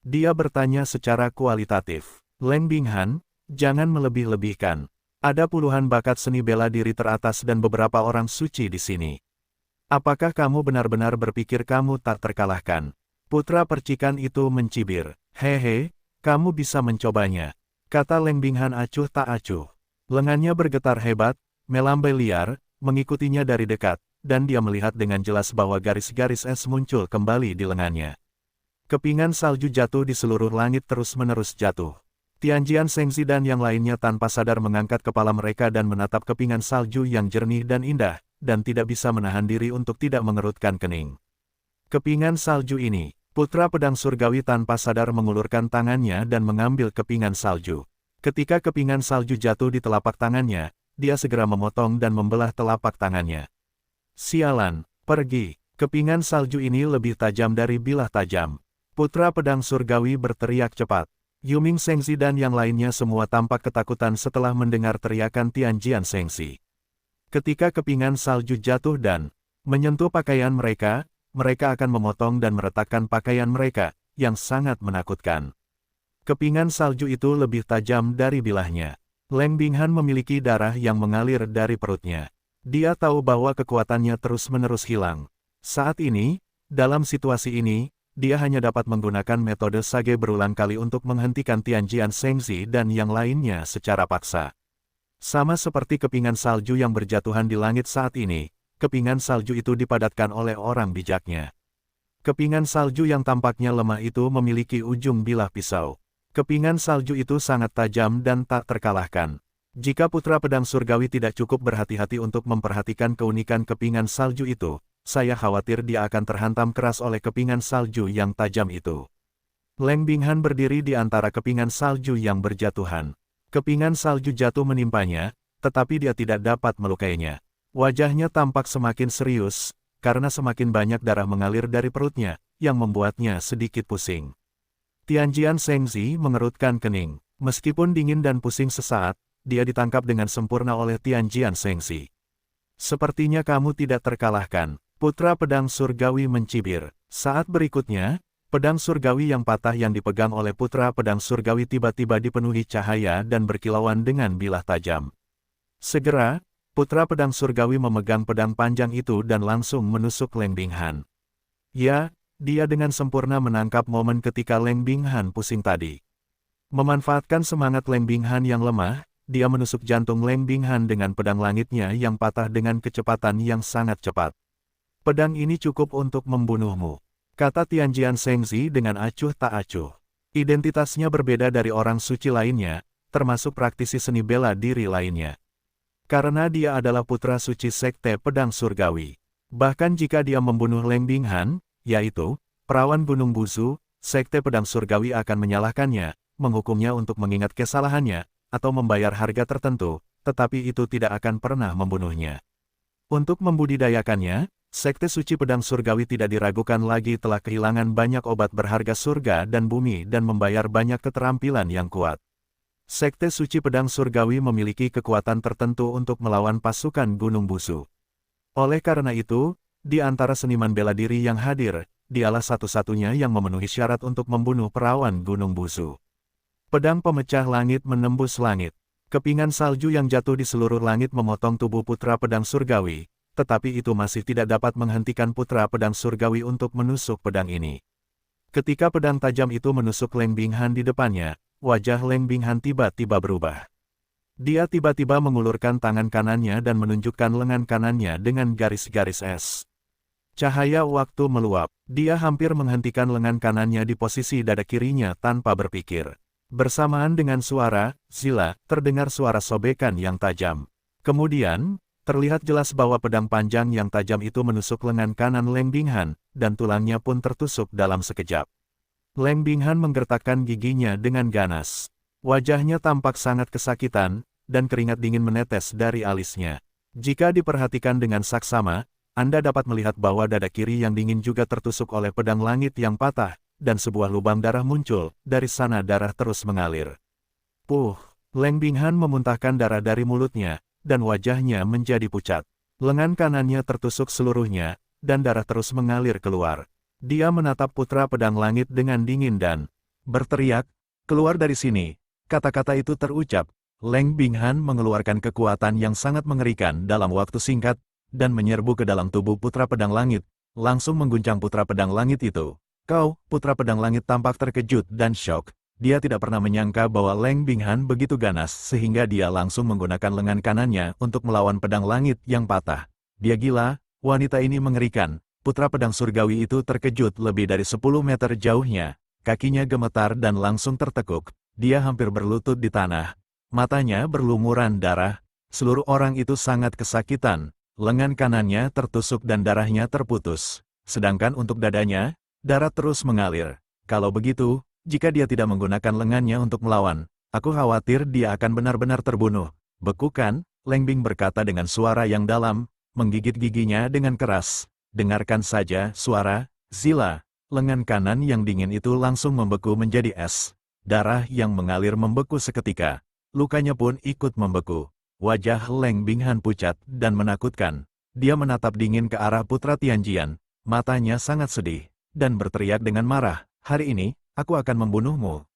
Speaker 1: Dia bertanya secara kualitatif. Leng Binghan, jangan melebih-lebihkan. Ada puluhan bakat seni bela diri teratas dan beberapa orang suci di sini. Apakah kamu benar-benar berpikir kamu tak terkalahkan? Putra percikan itu mencibir. Hehe, kamu bisa mencobanya. Kata Leng Binghan acuh tak acuh. Lengannya bergetar hebat, melambai liar, mengikutinya dari dekat, dan dia melihat dengan jelas bahwa garis-garis es muncul kembali di lengannya. Kepingan salju jatuh di seluruh langit terus-menerus jatuh. Tianjian Shengzi dan yang lainnya tanpa sadar mengangkat kepala mereka dan menatap kepingan salju yang jernih dan indah, dan tidak bisa menahan diri untuk tidak mengerutkan kening. Kepingan salju ini, putra pedang surgawi tanpa sadar mengulurkan tangannya dan mengambil kepingan salju. Ketika kepingan salju jatuh di telapak tangannya, dia segera memotong dan membelah telapak tangannya. Sialan, pergi, kepingan salju ini lebih tajam dari bilah tajam. Putra pedang surgawi berteriak cepat. Yuming Shengzi dan yang lainnya semua tampak ketakutan setelah mendengar teriakan Tianjian Shengzi. Ketika kepingan salju jatuh dan menyentuh pakaian mereka, mereka akan memotong dan meretakkan pakaian mereka, yang sangat menakutkan. Kepingan salju itu lebih tajam dari bilahnya. Leng Binghan memiliki darah yang mengalir dari perutnya. Dia tahu bahwa kekuatannya terus-menerus hilang. Saat ini, dalam situasi ini, dia hanya dapat menggunakan metode sage berulang kali untuk menghentikan Tianjian Shengzi dan yang lainnya secara paksa. Sama seperti kepingan salju yang berjatuhan di langit saat ini, kepingan salju itu dipadatkan oleh orang bijaknya. Kepingan salju yang tampaknya lemah itu memiliki ujung bilah pisau. Kepingan salju itu sangat tajam dan tak terkalahkan. Jika putra pedang surgawi tidak cukup berhati-hati untuk memperhatikan keunikan kepingan salju itu, saya khawatir dia akan terhantam keras oleh kepingan salju yang tajam itu. Leng Binghan berdiri di antara kepingan salju yang berjatuhan. Kepingan salju jatuh menimpanya, tetapi dia tidak dapat melukainya. Wajahnya tampak semakin serius, karena semakin banyak darah mengalir dari perutnya, yang membuatnya sedikit pusing. Tianjian Shengzi mengerutkan kening. Meskipun dingin dan pusing sesaat, dia ditangkap dengan sempurna oleh Tianjian Shengzi. Sepertinya kamu tidak terkalahkan. Putra pedang surgawi mencibir. Saat berikutnya, pedang surgawi yang patah yang dipegang oleh putra pedang surgawi tiba-tiba dipenuhi cahaya dan berkilauan dengan bilah tajam. Segera, putra pedang surgawi memegang pedang panjang itu dan langsung menusuk Leng Binghan. Ya, dia dengan sempurna menangkap momen ketika Leng Binghan pusing tadi. Memanfaatkan semangat Leng Binghan yang lemah, dia menusuk jantung Leng Binghan dengan pedang langitnya yang patah dengan kecepatan yang sangat cepat. Pedang ini cukup untuk membunuhmu, kata Tianjian Shengzi dengan acuh tak acuh. Identitasnya berbeda dari orang suci lainnya, termasuk praktisi seni bela diri lainnya. Karena dia adalah putra suci sekte pedang surgawi. Bahkan jika dia membunuh Leng Binghan, yaitu perawan Gunung Busu, sekte pedang surgawi akan menyalahkannya, menghukumnya untuk mengingat kesalahannya, atau membayar harga tertentu, tetapi itu tidak akan pernah membunuhnya. Untuk membudidayakannya, sekte suci pedang surgawi tidak diragukan lagi telah kehilangan banyak obat berharga surga dan bumi dan membayar banyak keterampilan yang kuat. Sekte suci pedang surgawi memiliki kekuatan tertentu untuk melawan pasukan Gunung Busu. Oleh karena itu, di antara seniman bela diri yang hadir, dialah satu-satunya yang memenuhi syarat untuk membunuh perawan Gunung Busu. Pedang pemecah langit menembus langit. Kepingan salju yang jatuh di seluruh langit memotong tubuh putra pedang surgawi, tetapi itu masih tidak dapat menghentikan putra pedang surgawi untuk menusuk pedang ini. Ketika pedang tajam itu menusuk Leng Binghan di depannya, wajah Leng Binghan tiba-tiba berubah. Dia tiba-tiba mengulurkan tangan kanannya dan menunjukkan lengan kanannya dengan garis-garis es. Cahaya waktu meluap, dia hampir menghentikan lengan kanannya di posisi dada kirinya tanpa berpikir. Bersamaan dengan suara, zila, terdengar suara sobekan yang tajam. Kemudian, terlihat jelas bahwa pedang panjang yang tajam itu menusuk lengan kanan Leng Binghan, dan tulangnya pun tertusuk dalam sekejap. Leng Binghan menggertakkan giginya dengan ganas. Wajahnya tampak sangat kesakitan, dan keringat dingin menetes dari alisnya. Jika diperhatikan dengan saksama, Anda dapat melihat bahwa dada kiri yang dingin juga tertusuk oleh pedang langit yang patah, dan sebuah lubang darah muncul, dari sana darah terus mengalir. Puh, Leng Binghan memuntahkan darah dari mulutnya, dan wajahnya menjadi pucat. Lengan kanannya tertusuk seluruhnya, dan darah terus mengalir keluar. Dia menatap putra pedang langit dengan dingin dan berteriak, "Keluar dari sini!" Kata-kata itu terucap, Leng Binghan mengeluarkan kekuatan yang sangat mengerikan dalam waktu singkat, dan menyerbu ke dalam tubuh putra pedang langit, langsung mengguncang putra pedang langit itu. "Kau," putra pedang langit tampak terkejut dan syok. Dia tidak pernah menyangka bahwa Leng Binghan begitu ganas sehingga dia langsung menggunakan lengan kanannya untuk melawan pedang langit yang patah. Dia gila, wanita ini mengerikan, putra pedang surgawi itu terkejut lebih dari 10 meter jauhnya. Kakinya gemetar dan langsung tertekuk. Dia hampir berlutut di tanah. Matanya berlumuran darah. Seluruh orang itu sangat kesakitan. Lengan kanannya tertusuk dan darahnya terputus. Sedangkan untuk dadanya, darah terus mengalir. Kalau begitu, jika dia tidak menggunakan lengannya untuk melawan, aku khawatir dia akan benar-benar terbunuh. Bekukan, Leng Bing berkata dengan suara yang dalam, menggigit giginya dengan keras. Dengarkan saja suara, Zila. Lengan kanan yang dingin itu langsung membeku menjadi es. Darah yang mengalir membeku seketika. Lukanya pun ikut membeku. Wajah Leng Binghan pucat dan menakutkan. Dia menatap dingin ke arah putra Tianjian. Matanya sangat sedih, dan berteriak dengan marah, "Hari ini, aku akan membunuhmu."